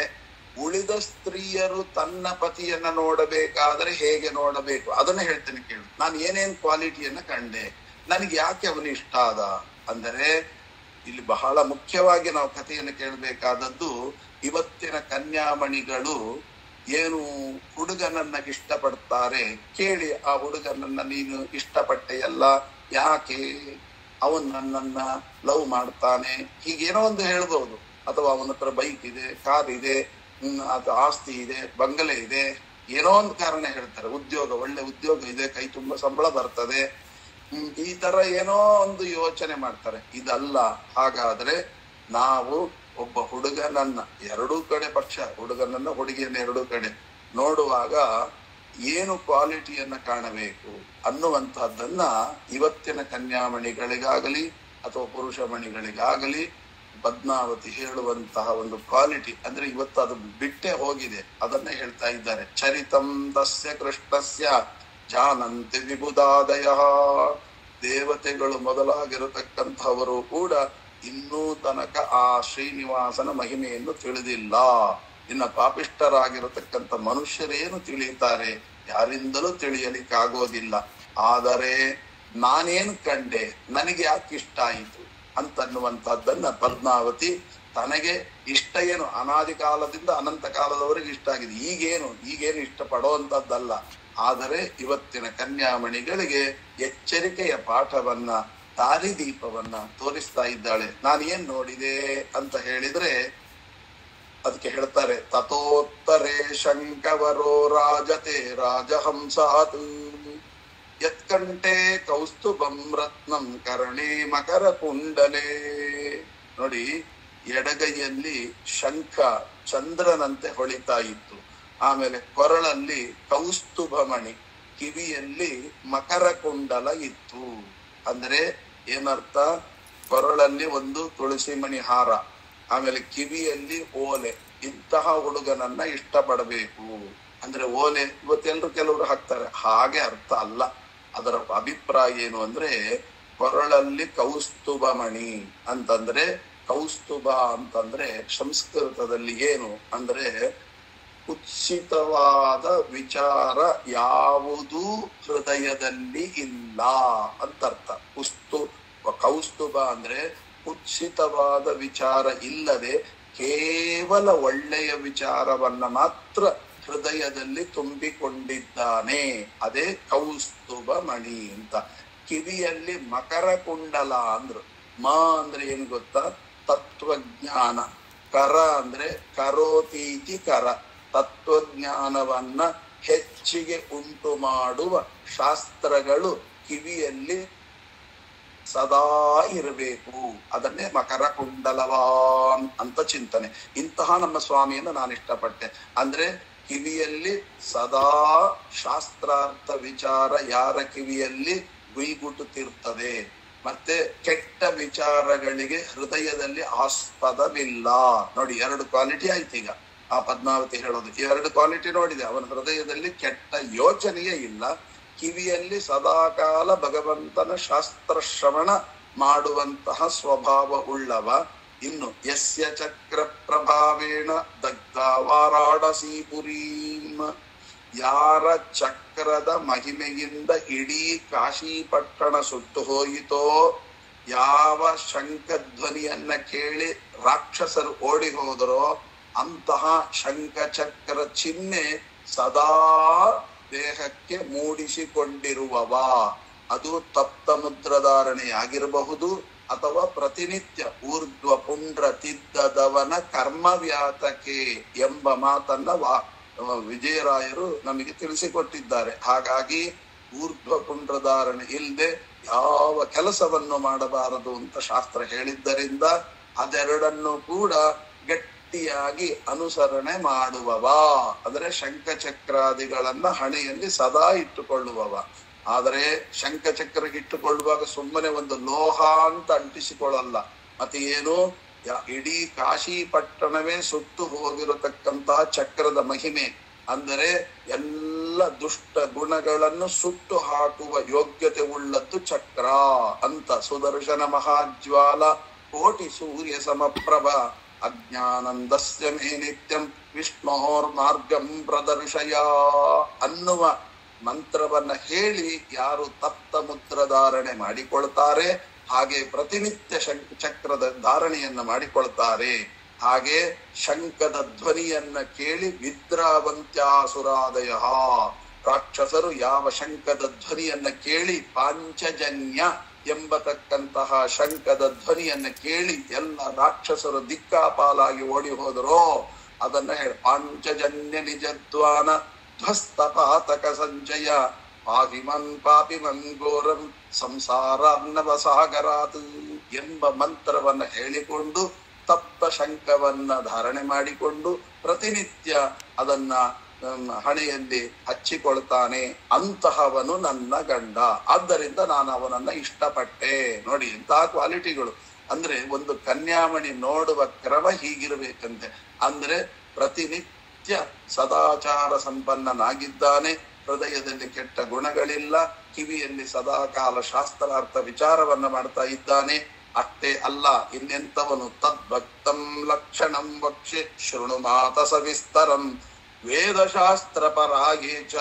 ಉಳಿದ ಸ್ತ್ರೀಯರು ತನ್ನ ಪತಿಯನ್ನ ನೋಡಬೇಕಾದ್ರೆ ಹೇಗೆ ನೋಡಬೇಕು ಅದನ್ನ ಹೇಳ್ತೇನೆ ಕೇಳು. ನಾನು ಏನೇನ್ ಕ್ವಾಲಿಟಿಯನ್ನ ಕಂಡೆ, ನನಗೆ ಯಾಕೆ ಅವನು ಇಷ್ಟ ಆದ ಅಂದರೆ, ಇಲ್ಲಿ ಬಹಳ ಮುಖ್ಯವಾಗಿ ನಾವು ಕಥೆಯನ್ನು ಕೇಳಬೇಕಾದದ್ದು, ಇವತ್ತಿನ ಕನ್ಯಾಮಣಿಗಳು ಏನು ಹುಡುಗನನ್ನ ಇಷ್ಟಪಡ್ತಾರೆ ಕೇಳಿ. ಆ ಹುಡುಗನನ್ನ ನೀನು ಇಷ್ಟಪಟ್ಟೆಯಲ್ಲ, ಯಾಕೆ? ಅವನ್ ನನ್ನನ್ನ ಲವ್ ಮಾಡ್ತಾನೆ, ಹೀಗೇನೋ ಒಂದು ಹೇಳ್ಬಹುದು. ಅಥವಾ ಅವನ ಹತ್ರ ಬೈಕ್ ಇದೆ, ಕಾರ್ ಇದೆ, ಅದು ಆಸ್ತಿ ಇದೆ, ಬಂಗಲೆ ಇದೆ, ಏನೋ ಒಂದು ಕಾರಣ ಹೇಳ್ತಾರೆ, ಉದ್ಯೋಗ, ಒಳ್ಳೆ ಉದ್ಯೋಗ ಇದೆ, ಕೈ ತುಂಬಾ ಸಂಬಳ ಬರ್ತದೆ, ಈ ತರ ಏನೋ ಒಂದು ಯೋಚನೆ ಮಾಡ್ತಾರೆ. ಇದಲ್ಲ. ಹಾಗಾದ್ರೆ ನಾವು ಒಬ್ಬ ಹುಡುಗನನ್ನ ಎರಡೂ ಕಡೆ ಪಕ್ಷ, ಹುಡುಗನನ್ನ ಹುಡುಗಿಯನ್ನ ಎರಡೂ ಕಡೆ ನೋಡುವಾಗ ಏನು ಕ್ವಾಲಿಟಿಯನ್ನ ಕಾಣಬೇಕು ಅನ್ನುವಂತಹದ್ದನ್ನ ಇವತ್ತಿನ ಕನ್ಯಾಮಣಿಗಳಿಗಾಗಲಿ ಅಥವಾ ಪುರುಷ ಮಣಿಗಳಿಗಾಗಲಿ ಪದ್ಮಾವತಿ ಹೇಳುವಂತಹ ಒಂದು ಕ್ವಾಲಿಟಿ ಅಂದ್ರೆ ಇವತ್ತು ಅದು ಬಿಟ್ಟೆ ಹೋಗಿದೆ, ಅದನ್ನೇ ಹೇಳ್ತಾ ಇದ್ದಾರೆ. ಚರಿತಂ ತಸ್ಯ ಕೃಷ್ಣಸ್ಯ ಜಾನಂತಿ ವಿಬುಧಾದಯ. ದೇವತೆಗಳು ಮೊದಲಾಗಿರತಕ್ಕಂಥವರು ಕೂಡ ಇನ್ನೂ ತನಕ ಆ ಶ್ರೀನಿವಾಸನ ಮಹಿಮೆಯನ್ನು ತಿಳಿದಿಲ್ಲ. ಇನ್ನ ಪಾಪಿಷ್ಠರಾಗಿರತಕ್ಕಂಥ ಮನುಷ್ಯರೇನು ತಿಳಿಯುತ್ತಾರೆ? ಯಾರಿಂದಲೂ ತಿಳಿಯಲಿಕ್ಕಾಗೋದಿಲ್ಲ. ಆದರೆ ನಾನೇನು ಕಂಡೆ, ನನಗೆ ಯಾಕೆ ಇಷ್ಟ ಆಯಿತು ಅಂತನ್ನುವಂತಹದ್ದನ್ನ ಪದ್ಮಾವತಿ ತನಗೆ ಇಷ್ಟ ಏನು ಅನಾದಿ ಕಾಲದಿಂದ ಅನಂತ ಕಾಲದವರೆಗೆ ಇಷ್ಟ ಆಗಿದೆ, ಈಗೇನು ಇಷ್ಟಪಡುವಂತದ್ದಲ್ಲ. ಆದರೆ ಇವತ್ತಿನ ಕನ್ಯಾಮಣಿಗಳಿಗೆ ಎಚ್ಚರಿಕೆಯ ಪಾಠವನ್ನ, ದಾರಿದೀಪವನ್ನ ತೋರಿಸ್ತಾ ಇದ್ದಾಳೆ. ನಾನೇನ್ ನೋಡಿದೆ ಅಂತ ಹೇಳಿದ್ರೆ ಅದಕ್ಕೆ ಹೇಳ್ತಾರೆ, ತಥೋತ್ತರೇ ಶಂಕವರೋ ರಾಜತೆ ರಾಜಹಂಸಾತ್ ಯತ್ಕಂಠೆ ಕೌಸ್ತುಭಂ ರತ್ನಂ ಕರ್ಣೇ ಮಕರ ಕುಂಡಲೇ. ನೋಡಿ, ಎಡಗೈಯಲ್ಲಿ ಶಂಖ ಚಂದ್ರನಂತೆ ಹೊಳಿತಾ ಇತ್ತು, ಆಮೇಲೆ ಕೊರಳಲ್ಲಿ ಕೌಸ್ತುಭಮಣಿ, ಕಿವಿಯಲ್ಲಿ ಮಕರ ಕುಂಡಲ ಇತ್ತು. ಅಂದ್ರೆ ಏನರ್ಥ? ಕೊರಳಲ್ಲಿ ಒಂದು ತುಳಸಿ ಮಣಿ ಹಾರ, ಆಮೇಲೆ ಕಿವಿಯಲ್ಲಿ ಓಲೆ. ಇಂತಹ ಹುಡುಗನನ್ನ ಇಷ್ಟಪಡಬೇಕು ಅಂದ್ರೆ ಓಲೆ ಇವತ್ತೆಲ್ಲರೂ ಕೆಲವರು ಹಾಕ್ತಾರೆ, ಹಾಗೆ ಅರ್ಥ ಅಲ್ಲ. ಅದರ ಅಭಿಪ್ರಾಯ ಏನು ಅಂದ್ರೆ ಕೊರಳಲ್ಲಿ ಕೌಸ್ತುಭಮಣಿ ಅಂತಂದ್ರೆ, ಕೌಸ್ತುಭ ಅಂತಂದ್ರೆ ಸಂಸ್ಕೃತದಲ್ಲಿ ಏನು ಅಂದ್ರೆ ಕುತ್ಸಿತವಾದ ವಿಚಾರ ಯಾವುದೂ ಹೃದಯದಲ್ಲಿ ಇಲ್ಲ ಅಂತ ಅರ್ಥ. ಕೌಸ್ತುಭ ಅಂದ್ರೆ ಕುತ್ಸಿತವಾದ ವಿಚಾರ ಇಲ್ಲದೆ ಕೇವಲ ಒಳ್ಳೆಯ ವಿಚಾರವನ್ನ ಮಾತ್ರ ಹೃದಯದಲ್ಲಿ ತುಂಬಿಕೊಂಡಿದ್ದಾನೆ, ಅದೇ ಕೌಸ್ತುಭ ಮಣಿ ಅಂತ. ಕಿವಿಯಲ್ಲಿ ಮಕರ ಕುಂಡಲ ಅಂದ್ರು. ಅಂದ್ರೆ ಏನು ಗೊತ್ತಾ? ತತ್ವಜ್ಞಾನ. ಕರ ಅಂದ್ರೆ ಕರೋತೀತಿ ಕರ, ತತ್ವಜ್ಞಾನವನ್ನ ಹೆಚ್ಚಿಗೆ ಉಂಟು ಮಾಡುವ ಶಾಸ್ತ್ರಗಳು ಕಿವಿಯಲ್ಲಿ ಸದಾ ಇರಬೇಕು. ಅದನ್ನೇ ಮಕರ ಕುಂಡಲವಾನ್ ಅಂತ ಚಿಂತನೆ. ಇಂತಹ ನಮ್ಮ ಸ್ವಾಮಿಯನ್ನು ನಾನು ಇಷ್ಟಪಟ್ಟೆ. ಅಂದ್ರೆ ಕಿವಿಯಲ್ಲಿ ಸದಾ ಶಾಸ್ತ್ರಾರ್ಥ ವಿಚಾರ ಯಾರ ಕಿವಿಯಲ್ಲಿ ಗುಯ್ಗುಟ್ಟುತ್ತಿರ್ತದೆ, ಮತ್ತೆ ಕೆಟ್ಟ ವಿಚಾರಗಳಿಗೆ ಹೃದಯದಲ್ಲಿ ಆಸ್ಪದವಿಲ್ಲ. ನೋಡಿ, 2 ಕ್ವಾಲಿಟಿ ಆಯ್ತು. ಈಗ ಆ ಪದ್ಮಾವತಿ ಹೇಳೋದು 2 ಕ್ವಾಲಿಟಿ ನೋಡಿದೆ. ಅವನ ಹೃದಯದಲ್ಲಿ ಕೆಟ್ಟ ಯೋಚನೆಯೇ ಇಲ್ಲ, ಕಿವಿಯಲ್ಲಿ ಸದಾಕಾಲ ಭಗವಂತನ ಶಾಸ್ತ್ರ ಶ್ರವಣ ಮಾಡುವಂತಹ ಸ್ವಭಾವ ಉಳ್ಳವ. ಇನ್ನು ಯಸ್ಯ ಚಕ್ರ ಪ್ರಭಾವೇಣ ದಗ್ಧ ವಾರಾಣಸೀಪುರೀಂ, ಯಾರ ಚಕ್ರದ ಮಹಿಮೆಯಿಂದ ಇಡೀ ಕಾಶಿ ಪಟ್ಟಣ ಸುಟ್ಟು ಹೋಯಿತೋ, ಯಾವ ಶಂಖಧ್ವನಿಯನ್ನ ಕೇಳಿ ರಾಕ್ಷಸರು ಓಡಿ ಹೋದರೋ ಅಂತಹ ಶಂಖಚಕ್ರ ಚಿಹ್ನೆ ಸದಾ ದೇಹಕ್ಕೆ ಮೂಡಿಸಿಕೊಂಡಿರುವವ. ಅದು ತಪ್ತ ಮುದ್ರಧಾರಣೆಯಾಗಿರಬಹುದು ಅಥವಾ ಪ್ರತಿನಿತ್ಯ ಊರ್ಧ್ವ ಪುಂಡ್ರ ತಿದ್ದದವನ ಕರ್ಮವ್ಯಾತಕೆ ಎಂಬ ಮಾತನ್ನ ವಿಜಯರಾಯರು ನಮಗೆ ತಿಳಿಸಿಕೊಟ್ಟಿದ್ದಾರೆ. ಹಾಗಾಗಿ ಊರ್ಧ್ವ ಪುಂಡ್ರಧಾರಣೆ ಇಲ್ಲದೆ ಯಾವ ಕೆಲಸವನ್ನು ಮಾಡಬಾರದು ಅಂತ ಶಾಸ್ತ್ರ ಹೇಳಿದ್ದರಿಂದ ಅದೆರಡನ್ನು ಕೂಡ ಗಟ್ಟಿಯಾಗಿ ಅನುಸರಣೆ ಮಾಡುವವ. ಅಂದ್ರೆ ಶಂಖಚಕ್ರಾದಿಗಳನ್ನ ಹಣೆಯಲ್ಲಿ ಸದಾ ಇಟ್ಟುಕೊಳ್ಳುವವ. ಆದರೆ ಶಂಖಚಕ್ರಕ್ಕೆ ಇಟ್ಟುಕೊಳ್ಳುವಾಗ ಸುಮ್ಮನೆ ಒಂದು ಲೋಹ ಅಂತ ಅಂಟಿಸಿಕೊಳ್ಳಲ್ಲ. ಮತ್ತೆ ಏನು, ಇಡೀ ಕಾಶಿ ಪಟ್ಟಣವೇ ಸುಟ್ಟು ಹೋಗಿರತಕ್ಕಂತಹ ಚಕ್ರದ ಮಹಿಮೆ ಅಂದರೆ ಎಲ್ಲ ದುಷ್ಟ ಗುಣಗಳನ್ನು ಸುಟ್ಟು ಹಾಕುವ ಯೋಗ್ಯತೆ ಉಳ್ಳದ್ದು ಚಕ್ರ ಅಂತ. ಸುದರ್ಶನ ಮಹಾಜ್ವಾಲ ಕೋಟಿ ಸೂರ್ಯ ಸಮಪ್ರಭ ಅಜ್ಞಾನಂದಸ್ಯ ಮೇ ನಿತ್ಯಂ ವಿಷ್ಣೋರ್ ಮಾರ್ಗಂ ಪ್ರದರ್ಶಯ ಅನ್ನುವ ಮಂತ್ರವನ್ನ ಹೇಳಿ ಯಾರು ತಪ್ತ ಮುದ್ರಧಾರಣೆ ಮಾಡಿಕೊಳ್ತಾರೆ, ಹಾಗೆ ಪ್ರತಿನಿತ್ಯ ಚಕ್ರದ ಧಾರಣೆಯನ್ನ ಮಾಡಿಕೊಳ್ತಾರೆ. ಹಾಗೆ ಶಂಖದ ಧ್ವನಿಯನ್ನ ಕೇಳಿ ವಿದ್ರಾವಂತ್ಯಾಸುರಾದಯ, ರಾಕ್ಷಸರು ಯಾವ ಶಂಖದ ಧ್ವನಿಯನ್ನ ಕೇಳಿ ಪಾಂಚಜನ್ಯ ಎಂಬತಕ್ಕಂತಹ ಶಂಖದ ಧ್ವನಿಯನ್ನ ಕೇಳಿ ಎಲ್ಲ ರಾಕ್ಷಸರು ದಿಕ್ಕಾಪಾಲಾಗಿ ಓಡಿ ಹೋದರೋ ಅದನ್ನ ಹೇಳ. ಪಾಂಚಜನ್ಯ ನಿಜದ್ವಾನ ಧ್ವಸ್ತ ಪಾತಕ ಸಂಚಯ ಪಾಹಿಮನ್ ಪಾಪಿಮನ್ ಘೋರಂ ಸಂಸಾರ ಅನ್ನವ ಸಾಗರಾತ್ ಎಂಬ ಮಂತ್ರವನ್ನ ಹೇಳಿಕೊಂಡು ತಪ್ತ ಶಂಕವನ್ನ ಧಾರಣೆ ಮಾಡಿಕೊಂಡು ಪ್ರತಿನಿತ್ಯ ಅದನ್ನ ಹಣೆಯಲ್ಲಿ ಹಚ್ಚಿಕೊಳ್ತಾನೆ. ಅಂತಹವನು ನನ್ನ ಗಂಡ, ಆದ್ದರಿಂದ ನಾನು ಅವನನ್ನ ಇಷ್ಟಪಟ್ಟೆ. ನೋಡಿ ಇಂತಹ ಕ್ವಾಲಿಟಿಗಳು. ಅಂದ್ರೆ ಒಂದು ಕನ್ಯಾಮಣಿ ನೋಡುವ ಕ್ರಮ ಹೀಗಿರ್ಬೇಕಂತೆ. ಅಂದ್ರೆ ಪ್ರತಿನಿತ್ಯ ಸದಾಚಾರ ಸಂಪನ್ನನಾಗಿದ್ದಾನೆ, ಹೃದಯದಲ್ಲಿ ಕೆಟ್ಟ ಗುಣಗಳಿಲ್ಲ, ಕಿವಿಯಲ್ಲಿ ಸದಾಕಾಲ ಶಾಸ್ತ್ರಾರ್ಥ ವಿಚಾರವನ್ನ ಮಾಡ್ತಾ ಇದ್ದಾನೆ. ಅಷ್ಟೇ ಅಲ್ಲ, ಇನ್ನೆಂತವನು ತದ್ಭಕ್ತಂ ಲಕ್ಷಣಂ ವಕ್ಷೆ ಶೃಣು ಮಾತ ಸವಿಸ್ತರಂ ವೇದಶಾಸ್ತ್ರ ಪರಾಗೇಚ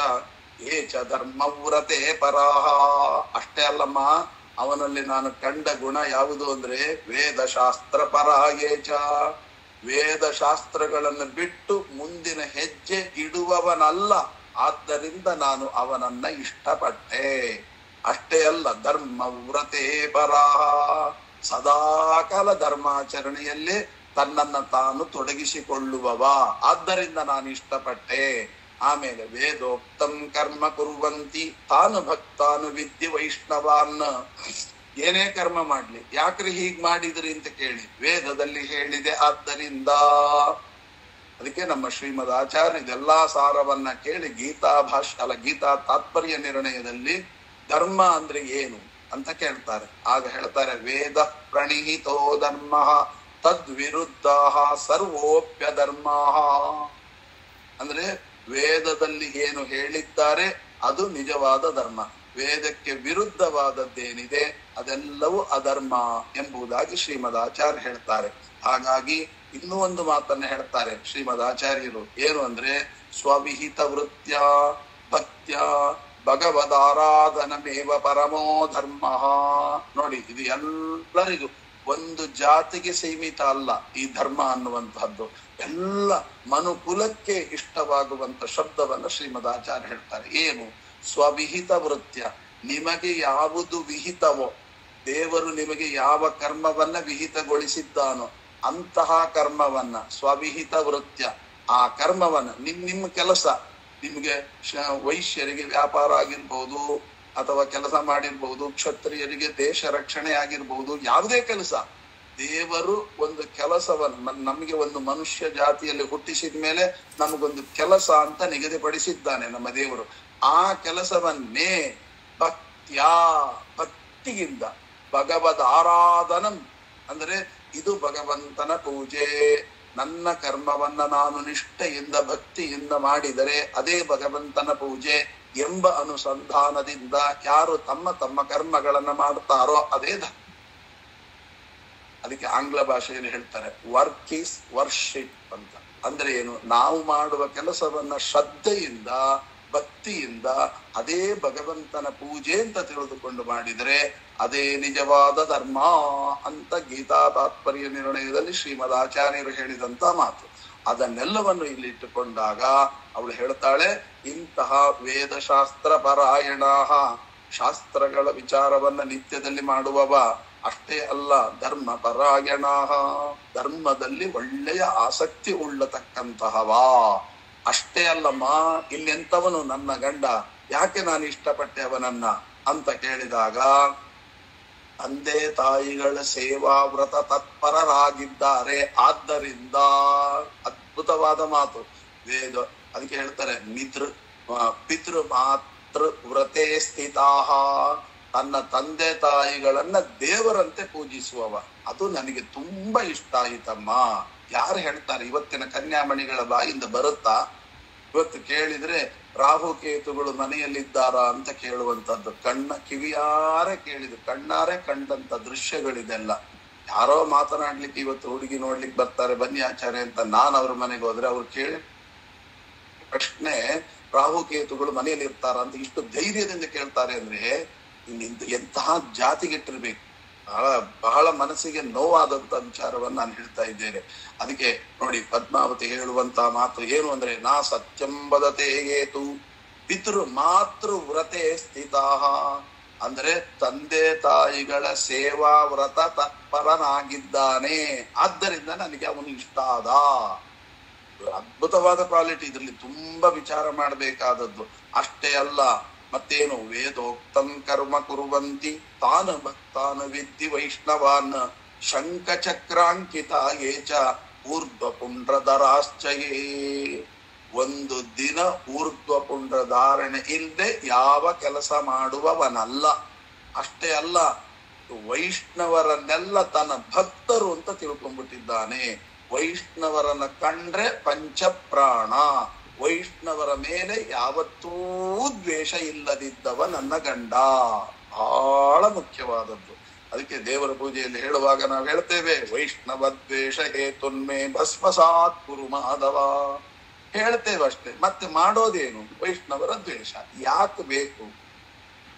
ಏಚ ಧರ್ಮವ್ರತೆ ಪರಾಹ. ಅಷ್ಟೇ ಅಲ್ಲಮ್ಮ, ಅವನಲ್ಲಿ ನಾನು ಕಂಡ ಗುಣ ಯಾವುದು ಅಂದ್ರೆ ವೇದಶಾಸ್ತ್ರ ಪರಾಗೇಚ, ವೇದಶಾಸ್ತ್ರಗಳನ್ನು ಬಿಟ್ಟು ಮುಂದಿನ ಹೆಜ್ಜೆ ಇಡುವವನಲ್ಲ. ಆದ್ದರಿಂದ ನಾನು ಅವನನ್ನ ಇಷ್ಟಪಟ್ಟೆ. ಅಷ್ಟೇ ಅಲ್ಲ, ಧರ್ಮವ್ರತೆ ಪರಾಹ, ಸದಾಕಾಲ ಧರ್ಮಾಚರಣೆಯಲ್ಲೇ ತನ್ನನ್ನ ತಾನು ತೊಡಗಿಸಿಕೊಳ್ಳುವವ, ಆದ್ದರಿಂದ ನಾನು ಇಷ್ಟಪಟ್ಟೆ. ಆಮೇಲೆ ವೇದೋಕ್ತಂ ಕರ್ಮ ಕುರುವಂತಿ ತಾನು ಭಕ್ತಾನು ವಿದ್ಯೆ ವೈಷ್ಣವಾನ್. ಏನೇ ಕರ್ಮ ಮಾಡ್ಲಿ, ಯಾಕ್ರಿ ಹೀಗ್ ಮಾಡಿದ್ರಿ ಅಂತ ಕೇಳಿ, ವೇದದಲ್ಲಿ ಹೇಳಿದೆ ಆದ್ದರಿಂದ. ಅದಕ್ಕೆ ನಮ್ಮ ಶ್ರೀಮದ್ ಆಚಾರ್ಯ ಇದೆಲ್ಲಾ ಸಾರವನ್ನ ಕೇಳಿ ಗೀತಾ ಗೀತಾ ತಾತ್ಪರ್ಯ ನಿರ್ಣಯದಲ್ಲಿ ಧರ್ಮ ಅಂದ್ರೆ ಏನು ಅಂತ ಕೇಳ್ತಾರೆ. ಆಗ ಹೇಳ್ತಾರೆ, ವೇದ ಪ್ರಣಿಹಿತೋ ಧರ್ಮ ತದ್ವಿರುದ್ಧ ಸರ್ವೋಪ್ಯ ಧರ್ಮ. ಅಂದ್ರೆ ವೇದದಲ್ಲಿ ಏನು ಹೇಳಿದ್ದಾರೆ ಅದು ನಿಜವಾದ ಧರ್ಮ, ವೇದಕ್ಕೆ ವಿರುದ್ಧವಾದದ್ದೇನಿದೆ ಅದೆಲ್ಲವೂ ಅಧರ್ಮ ಎಂಬುದಾಗಿ ಶ್ರೀಮದ್ ಆಚಾರ್ಯ ಹೇಳ್ತಾರೆ. ಹಾಗಾಗಿ ಇನ್ನೂ ಒಂದು ಮಾತನ್ನ ಹೇಳ್ತಾರೆ ಶ್ರೀಮದ್ ಆಚಾರ್ಯರು, ಏನು ಅಂದ್ರೆ ಸ್ವವಿಹಿತ ವೃತ್ಯ ಭಕ್ತ್ಯ ಭಗವದಾರಾಧನಮೇವ ಪರಮೋ ಧರ್ಮ. ನೋಡಿ, ಇದು ಎಲ್ಲರಿಗೂ, ಒಂದು ಜಾತಿಗೆ ಸೀಮಿತ ಅಲ್ಲ ಈ ಧರ್ಮ ಅನ್ನುವಂತಹದ್ದು. ಎಲ್ಲ ಮನುಕುಲಕ್ಕೆ ಇಷ್ಟವಾಗುವಂತ ಶಬ್ದವನ್ನ ಶ್ರೀಮದ್ ಆಚಾರ್ಯ ಹೇಳ್ತಾರೆ. ಏನು? ಸ್ವವಿಹಿತ ವೃತ್ಯ. ನಿಮಗೆ ಯಾವುದು ವಿಹಿತವೋ, ದೇವರು ನಿಮಗೆ ಯಾವ ಕರ್ಮವನ್ನ ವಿಹಿತಗೊಳಿಸಿದ್ದಾನೋ ಅಂತಹ ಕರ್ಮವನ್ನ, ಸ್ವವಿಹಿತ ವೃತ್ಯ, ಆ ಕರ್ಮವನ್ನ ನಿಮ್ಮ ಕೆಲಸ, ನಿಮ್ಗೆ ವೈಶ್ಯರಿಗೆ ವ್ಯಾಪಾರ ಆಗಿರ್ಬಹುದು ಅಥವಾ ಕೆಲಸ ಮಾಡಿರ್ಬಹುದು, ಕ್ಷತ್ರಿಯರಿಗೆ ದೇಶ ರಕ್ಷಣೆ ಆಗಿರ್ಬಹುದು, ಯಾವುದೇ ಕೆಲಸ, ದೇವರು ಒಂದು ಕೆಲಸವನ್ನು ನಮಗೆ ಒಂದು ಮನುಷ್ಯ ಜಾತಿಯಲ್ಲಿ ಹುಟ್ಟಿಸಿದ ಮೇಲೆ ನಮಗೊಂದು ಕೆಲಸ ಅಂತ ನಿಗದಿಪಡಿಸಿದ್ದಾನೆ ನಮ್ಮ ದೇವರು. ಆ ಕೆಲಸವನ್ನೇ ಭಕ್ತಿಯಿಂದ ಭಗವದ್ ಆರಾಧನಂ ಅಂದ್ರೆ ಇದು ಭಗವಂತನ ಪೂಜೆ. ನನ್ನ ಕರ್ಮವನ್ನ ನಾನು ನಿಷ್ಠೆಯಿಂದ ಭಕ್ತಿಯಿಂದ ಮಾಡಿದರೆ ಅದೇ ಭಗವಂತನ ಪೂಜೆ ಎಂಬ ಅನುಸಂಧಾನದಿಂದ ಯಾರು ತಮ್ಮ ತಮ್ಮ ಕರ್ಮಗಳನ್ನ ಮಾಡ್ತಾರೋ ಅದೇ ಧರ್ಮ. ಅದಕ್ಕೆ ಆಂಗ್ಲ ಭಾಷೆಯಲ್ಲಿ ಹೇಳ್ತಾರೆ ವರ್ಕ್ ಈಸ್ ವರ್ಷಿಪ್ ಅಂತ. ಅಂದ್ರೆ ಏನು? ನಾವು ಮಾಡುವ ಕೆಲಸವನ್ನ ಶ್ರದ್ಧೆಯಿಂದ ಭಕ್ತಿಯಿಂದ ಅದೇ ಭಗವಂತನ ಪೂಜೆ ಅಂತ ತಿಳಿದುಕೊಂಡು ಮಾಡಿದರೆ ಅದೇ ನಿಜವಾದ ಧರ್ಮ ಅಂತ ಗೀತಾ ತಾತ್ಪರ್ಯ ನಿರ್ಣಯದಲ್ಲಿ ಶ್ರೀಮದ್ ಆಚಾರ್ಯರು ಹೇಳಿದಂತ ಮಾತು. ಅದನ್ನೆಲ್ಲವನ್ನು ಇಲ್ಲಿ ಇಟ್ಟುಕೊಂಡಾಗ ಅವಳು ಹೇಳ್ತಾಳೆ, ಇಂತಹ ವೇದಶಾಸ್ತ್ರ ಪರಾಯಣ, ಶಾಸ್ತ್ರಗಳ ವಿಚಾರವನ್ನ ನಿತ್ಯದಲ್ಲಿ ಮಾಡುವವ, ಅಷ್ಟೇ ಅಲ್ಲ ಧರ್ಮ ಪರಾಯಣ, ಧರ್ಮದಲ್ಲಿ ಒಳ್ಳೆಯ ಆಸಕ್ತಿ ಉಳ್ಳತಕ್ಕಂತಹವ. ಅಷ್ಟೇ ಅಲ್ಲಮ್ಮ, ಇಲ್ಲೆಂತವನು ನನ್ನ ಗಂಡ, ಯಾಕೆ ನಾನು ಇಷ್ಟಪಟ್ಟೆ ಅವನನ್ನ ಅಂತ ಕೇಳಿದಾಗ, ತಂದೆ ತಾಯಿಗಳ ಸೇವಾ ವ್ರತ ತತ್ಪರರಾಗಿದ್ದಾರೆ, ಆದ್ದರಿಂದ. ಅದ್ಭುತವಾದ ಮಾತು ವೇದ. ಅದಕ್ಕೆ ಹೇಳ್ತಾರೆ ಪಿತೃ ಮಾತೃ ವ್ರತೆ ಸ್ಥಿತಾಹ, ತನ್ನ ತಂದೆ ತಾಯಿಗಳನ್ನ ದೇವರಂತೆ ಪೂಜಿಸುವವ. ಅದು ನನಗೆ ತುಂಬಾ ಇಷ್ಟ ಆಯಿತಮ್ಮ. ಯಾರು ಹೇಳ್ತಾರೆ? ಇವತ್ತಿನ ಕನ್ಯಾಮಣಿಗಳ ಬಾಯಿಂದ ಬರುತ್ತಾ? ಇವತ್ತು ಕೇಳಿದ್ರೆ ರಾಹುಕೇತುಗಳು ಮನೆಯಲ್ಲಿದ್ದಾರಾ ಅಂತ ಕೇಳುವಂತದ್ದು. ಕಿವಿಯಾರೆ ಕೇಳಿದ್ರು, ಕಣ್ಣಾರೆ ಕಂಡಂತ ದೃಶ್ಯಗಳಿದೆಲ್ಲ. ಯಾರೋ ಮಾತನಾಡ್ಲಿಕ್ಕೆ ಇವತ್ತು ಹುಡುಗಿ ನೋಡ್ಲಿಕ್ಕೆ ಬರ್ತಾರೆ, ಬನ್ನಿ ಆಚಾರ್ಯ ಅಂತ. ನಾನು ಅವ್ರ ಮನೆಗೆ ಹೋದ್ರೆ ಅವ್ರು ಕೇಳಿ ಪ್ರಶ್ನೆ, ರಾಹುಕೇತುಗಳು ಮನೆಯಲ್ಲಿ ಇರ್ತಾರ ಅಂತ ಇಷ್ಟು ಧೈರ್ಯದಿಂದ ಕೇಳ್ತಾರೆ ಅಂದ್ರೆ ಎಂತಹ ಜಾತಿಗೆಟ್ಟಿರ್ಬೇಕು. ಬಹಳ ಮನಸ್ಸಿಗೆ ನೋವಾದಂತ ವಿಚಾರವನ್ನು ನಾನು ಹೇಳ್ತಾ ಇದ್ದೇನೆ. ಅದಕ್ಕೆ ನೋಡಿ, ಪದ್ಮಾವತಿ ಹೇಳುವಂತಹ ಮಾತು ಏನು ಅಂದ್ರೆ, ನಾ ಸತ್ಯಂ ವದತೆ ಏತು ಪಿತೃ ಮಾತೃ ವ್ರತೆ ಸ್ಥಿತಾಹ, ಅಂದ್ರೆ ತಂದೆ ತಾಯಿಗಳ ಸೇವಾ ವ್ರತ ತತ್ಪರನಾಗಿದ್ದಾನೆ, ಆದ್ದರಿಂದ ನನಗೆ ಅವನು ಇಷ್ಟ ಆದ. ಅದ್ಭುತವಾದ ಕ್ವಾಲಿಟಿ, ಇದರಲ್ಲಿ ತುಂಬಾ ವಿಚಾರ ಮಾಡಬೇಕಾದದ್ದು. ಅಷ್ಟೇ ಅಲ್ಲ, ಮತ್ತೇನು, ವೇದೋಕ್ತಂ ಕರ್ಮ ಕುರುವಂತಿ ತಾನ ಭಕ್ತಾನ ವಿದ್ಧಿ ವೈಷ್ಣವಾನ್ ಶಂಖ ಚಕ್ರಾಂಕಿತ ಏಚ ಊರ್ಧ್ವ ಪುಂಡ್ರಧರಾಶ್ಚಯೇ. ಒಂದು ದಿನ ಊರ್ಧ್ವ ಪುಂಡ್ರ ಧಾರಣೆ ಇಲ್ಲದೆ ಯಾವ ಕೆಲಸ ಮಾಡುವವನಲ್ಲ. ಅಷ್ಟೇ ಅಲ್ಲ, ವೈಷ್ಣವರನ್ನೆಲ್ಲ ತನ್ನ ಭಕ್ತರು ಅಂತ ತಿಳ್ಕೊಂಡ್ಬಿಟ್ಟಿದ್ದಾನೆ. ವೈಷ್ಣವರನ್ನ ಕಂಡ್ರೆ ಪಂಚಪ್ರಾಣ, ವೈಷ್ಣವರ ಮೇಲೆ ಯಾವತ್ತೂ ದ್ವೇಷ ಇಲ್ಲದಿದ್ದವ ನನ್ನ ಗಂಡ. ಬಹಳ ಮುಖ್ಯವಾದದ್ದು. ಅದಕ್ಕೆ ದೇವರ ಪೂಜೆಯಲ್ಲಿ ಹೇಳುವಾಗ ನಾವು ಹೇಳ್ತೇವೆ, ವೈಷ್ಣವ ದ್ವೇಷ ಹೇತುನ್ಮೇ ಭಸ್ಮಸಾತ್ ಕುರು ಮಾಧವ. ಹೇಳ್ತೇವೆ ಅಷ್ಟೇ, ಮತ್ತೆ ಮಾಡೋದೇನು? ವೈಷ್ಣವರ ದ್ವೇಷ ಯಾಕೆ ಬೇಕು?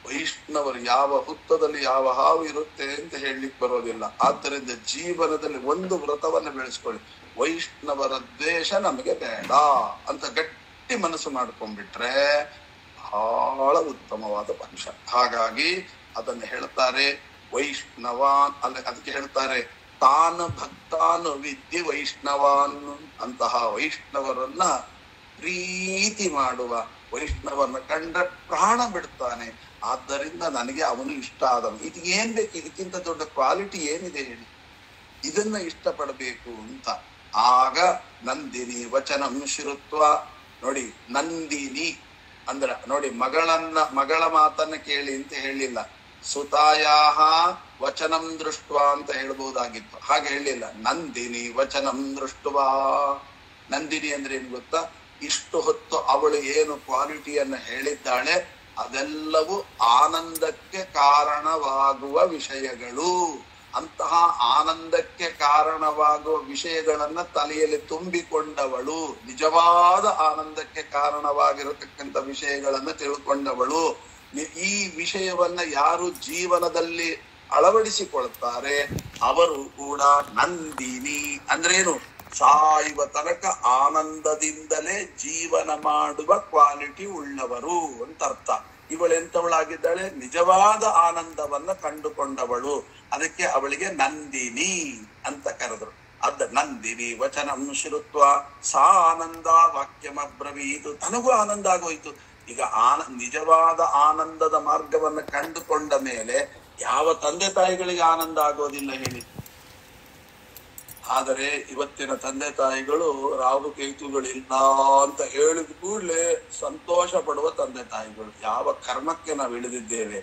ವೈಷ್ಣವರು ಯಾವ ಹುತ್ತದಲ್ಲಿ ಯಾವ ಹಾವು ಇರುತ್ತೆ ಅಂತ ಹೇಳಲಿಕ್ಕೆ ಬರೋದಿಲ್ಲ. ಆದ್ದರಿಂದ ಜೀವನದಲ್ಲಿ ಒಂದು ವ್ರತವನ್ನು ಬೆಳೆಸ್ಕೊಳ್ಳಿ, ವೈಷ್ಣವರ ದ್ವೇಷ ನಮಗೆ ಬೇಡ ಅಂತ ಗಟ್ಟಿ ಮನಸ್ಸು ಮಾಡ್ಕೊಂಡ್ಬಿಟ್ರೆ ಬಹಳ ಉತ್ತಮವಾದ ಪಕ್ಷ. ಹಾಗಾಗಿ ಅದನ್ನು ಹೇಳ್ತಾರೆ ವೈಷ್ಣವಾನ್ ಅಲ್ಲ, ಅದಕ್ಕೆ ಹೇಳ್ತಾರೆ ತಾನು ಭಕ್ತಾನು ವಿದ್ಧಿ ವೈಷ್ಣವಾನ್. ಅಂತಹ ವೈಷ್ಣವರನ್ನ ಪ್ರೀತಿ ಮಾಡುವ, ವೈಷ್ಣವರನ್ನ ಕಂಡ್ರೆ ಪ್ರಾಣ ಬಿಡ್ತಾನೆ. ಆದ್ದರಿಂದ ನನಗೆ ಅವನು ಇಷ್ಟ ಆದನು. ಇದು ಏನ್ ಬೇಕು? ಇದಕ್ಕಿಂತ ದೊಡ್ಡ ಕ್ವಾಲಿಟಿ ಏನಿದೆ ಹೇಳಿ? ಇದನ್ನ ಇಷ್ಟಪಡಬೇಕು ಅಂತ. ಆಗ ನಂದಿನಿ ವಚನಂ ಶ್ರುತ್ವ. ನೋಡಿ, ನಂದಿನಿ ಅಂದ್ರ ನೋಡಿ, ಮಗಳ ಮಾತನ್ನ ಕೇಳಿ ಅಂತ ಹೇಳಿಲ್ಲ, ಸುತಾಯಾಹ ವಚನಂ ದೃಷ್ಟ ಅಂತ ಹೇಳ್ಬಹುದಾಗಿತ್ತು. ಹಾಗೆ ಹೇಳಿಲ್ಲ, ನಂದಿನಿ ವಚನಂ ದೃಷ್ಟ. ನಂದಿನಿ ಅಂದ್ರೆ ಏನ್ ಗೊತ್ತಾ? ಇಷ್ಟು ಹೊತ್ತು ಅವಳು ಏನು ಕ್ವಾಲಿಟಿಯನ್ನ ಹೇಳಿದ್ದಾಳೆ ಅದೆಲ್ಲವೂ ಆನಂದಕ್ಕೆ ಕಾರಣವಾಗುವ ವಿಷಯಗಳು. ಅಂತಹ ಆನಂದಕ್ಕೆ ಕಾರಣವಾಗುವ ವಿಷಯಗಳನ್ನ ತಲೆಯಲ್ಲಿ ತುಂಬಿಕೊಂಡವಳು, ನಿಜವಾದ ಆನಂದಕ್ಕೆ ಕಾರಣವಾಗಿರತಕ್ಕಂಥ ವಿಷಯಗಳನ್ನ ತಿಳ್ಕೊಂಡವಳು. ಈ ವಿಷಯವನ್ನ ಯಾರು ಜೀವನದಲ್ಲಿ ಅಳವಡಿಸಿಕೊಳ್ತಾರೆ ಅವರು ಕೂಡ ನಂದಿನಿ. ಅಂದ್ರೇನು? ಸಾಯುವ ತನಕ ಆನಂದದಿಂದಲೇ ಜೀವನ ಮಾಡುವ ಕ್ವಾಲಿಟಿ ಉಳ್ಳವರು ಅಂತ ಅರ್ಥ. ಇವಳೆಂತವಳಾಗಿದ್ದಾಳೆ? ನಿಜವಾದ ಆನಂದವನ್ನ ಕಂಡುಕೊಂಡವಳು. ಅದಕ್ಕೆ ಅವಳಿಗೆ ನಂದಿನಿ ಅಂತ ಕರೆದ್ರು. ನಂದಿನಿ ವಚನಂ ಶ್ರುತ್ವ ಸಾ ಆನಂದ ವಾಕ್ಯಮಬ್ರವೀತು. ತನಗೂ ಆನಂದ ಆಗೋಯ್ತು. ಈಗ ನಿಜವಾದ ಆನಂದದ ಮಾರ್ಗವನ್ನು ಕಂಡುಕೊಂಡ ಮೇಲೆ ಯಾವ ತಂದೆ ತಾಯಿಗಳಿಗೆ ಆನಂದ ಆಗೋದಿಲ್ಲ ಹೇಳಿ? ಆದರೆ ಇವತ್ತಿನ ತಂದೆ ತಾಯಿಗಳು ರಾಹುಕೇತುಗಳಿಲ್ಲ ಅಂತ ಹೇಳಿದ ಕೂಡಲೇ ಸಂತೋಷ ಪಡುವ ತಂದೆ ತಾಯಿಗಳು. ಯಾವ ಕರ್ಮಕ್ಕೆ ನಾವು ಇಳಿದಿದ್ದೇವೆ?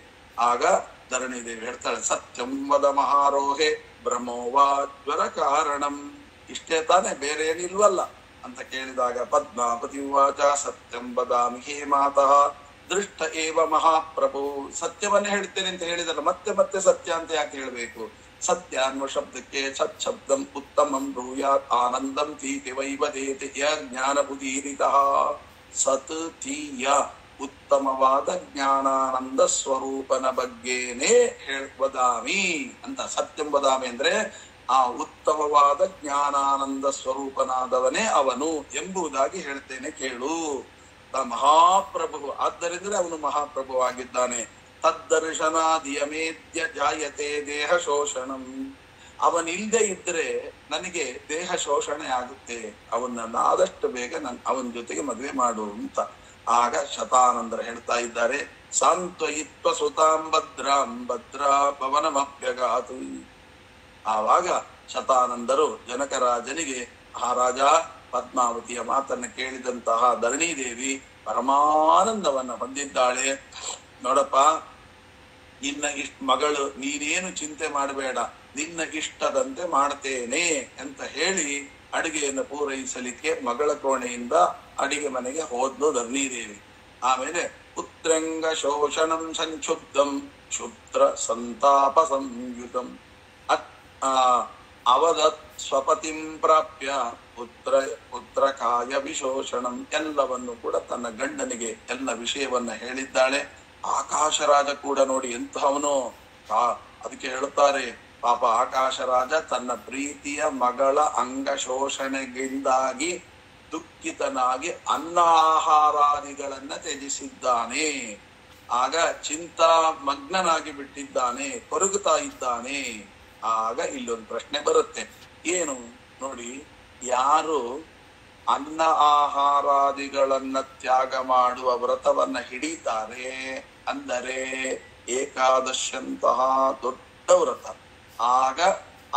ಆಗ ಧರಣಿ ದೇವಿ ಹೇಳ್ತಾಳೆ, ಸತ್ಯಂ ವದ ಮಹಾರೋಹೆ ಬ್ರಹ್ಮೋವಾಜ್ವರ ಕಾರಣಂ. ಇಷ್ಟೇ ತಾನೆ, ಬೇರೆ ಏನಿಲ್ವಲ್ಲ ಅಂತ ಕೇಳಿದಾಗ ಪದ್ಮಾಪತಿ ಉವಾಚ ಸತ್ಯಂ ವದಾಮಿ ಹೇ ಮಾತಃ ದೃಷ್ಟ ಏವ ಮಹಾಪ್ರಭು. ಸತ್ಯವನ್ನೇ ಹೇಳ್ತೇನೆ ಅಂತ ಹೇಳಿದಲ್ಲ, ಮತ್ತೆ ಮತ್ತೆ ಸತ್ಯ ಅಂತ ಯಾಕೆ ಹೇಳ್ಬೇಕು? ಸತ್ಯ ಅನ್ನುವ ಶಬ್ದಕ್ಕೆ ಸತ್ ಶಬ್ದಂ ಉತ್ತಮಂ ಬ್ರೂಯಾತ್ ಆನಂದಂ ತೀತಿ ವೈವದೇತಿ ಯ ಜ್ಞಾನ ಬುಧೀರಿತಃ. ಸತ್ ತೀಯ ಉತ್ತಮವಾದ ಜ್ಞಾನಾನಂದ ಸ್ವರೂಪನ ಬಗ್ಗೆನೇ ವದಾಮಿ ಅಂತ. ಸತ್ಯಂ ವದಾಮಿ ಅಂದ್ರೆ ಆ ಉತ್ತಮವಾದ ಜ್ಞಾನಾನಂದ ಸ್ವರೂಪನಾದವನೇ ಅವನು ಎಂಬುದಾಗಿ ಹೇಳ್ತೇನೆ ಕೇಳು. ಮಹಾಪ್ರಭು, ಆದ್ದರಿಂದ ಅವನು ಮಹಾಪ್ರಭು ಆಗಿದ್ದಾನೆ. ತದ್ದರ್ಶನಾದಿಯಮೇದ್ಯ ಜಾಯತೆ ದೇಹ ಶೋಷಣಂ. ಅವನಿಲ್ದೆ ಇದ್ರೆ ನನಗೆ ದೇಹ ಶೋಷಣೆ ಆಗುತ್ತೆ. ಅವನನ್ನ ಆದಷ್ಟು ಬೇಗ ಅವನ ಜೊತೆಗೆ ಮದುವೆ ಮಾಡು ಅಂತ. ಆಗ ಶತಾನಂದರು ಹೇಳ್ತಾ ಇದ್ದಾರೆ, ಸಾಂತ್ವಯಿತ್ವ ಸುತಾಂ ಭದ್ರಾಂ ಭದ್ರಾ ಪವನಮಪ್ಯಗಾತು. ಆವಾಗ ಶತಾನಂದರು ಜನಕರಾಜನಿಗೆ, ಮಹಾರಾಜ, ಪದ್ಮಾವತಿಯ ಮಾತನ್ನ ಕೇಳಿದಂತಹ ಧರಣೀದೇವಿ ಪರಮಾನಂದವನ್ನ ಹೊಂದಿದ್ದಾಳೆ. ನೋಡಪ್ಪ, ನಿನ್ನ ಮಗಳು, ನೀನೇನು ಚಿಂತೆ ಮಾಡಬೇಡ, ನಿನ್ನ ಇಷ್ಟದಂತೆ ಮಾಡ್ತೇನೆ ಅಂತ ಹೇಳಿ ಅಡಿಗೆಯನ್ನು ಪೂರೈಸಲಿಕ್ಕೆ ಮಗಳ ಕೋಣೆಯಿಂದ ಅಡಿಗೆ ಮನೆಗೆ ಹೋದ್ಲು ಧರಣೀದೇವಿ. ಆಮೇಲೆ ಪುತ್ರಂಗ ಶೋಷಣಂ ಸಂಕ್ಷುಬ್ಧಂ ಕ್ಷುದ್ರ ಸಂತಾಪ ಸಂಯುತಂ ಅವದತ್ ಸ್ವಪತಿಂ ಪ್ರಾಪ್ಯ ಪುತ್ರ ಕಾಯ ವಿಶೋಷಣಂ. ಎಲ್ಲವನ್ನು ಕೂಡ ತನ್ನ ಗಂಡನಿಗೆ ಎಲ್ಲ ವಿಷಯವನ್ನ ಹೇಳಿದ್ದಾಳೆ. ಆಕಾಶರಾಜ ಕೂಡ ನೋಡಿ ಎಂತಹವನು. ಅದಕ್ಕೆ ಹೇಳುತ್ತಾರೆ, ಪಾಪ ಆಕಾಶರಾಜ ತನ್ನ ಪ್ರೀತಿಯ ಮಗಳ ಅಂಗ ಶೋಷಣೆಯಿಂದಾಗಿ ದುಃಖಿತನಾಗಿ ಅನ್ನಾಹಾರಾದಿಗಳನ್ನ ತ್ಯಜಿಸಿದ್ದಾನೆ. ಆಗ ಚಿಂತಾ ಮಗ್ನನಾಗಿ ಬಿಟ್ಟಿದ್ದಾನೆ, ಕೊರಗುತ್ತಾ ಇದ್ದಾನೆ. ಆಗ ಇಲ್ಲೊಂದು ಪ್ರಶ್ನೆ ಬರುತ್ತೆ, ಏನು ನೋಡಿ, ಯಾರು ಅನ್ನ ಆಹಾರಾದಿಗಳನ್ನ ತ್ಯಾಗ ಮಾಡುವ ವ್ರತವನ್ನ ಹಿಡಿತಾರೆ. ಅಂದರೆ ಏಕಾದಶಂತಹ ದೊಡ್ಡ ವ್ರತ. ಆಗ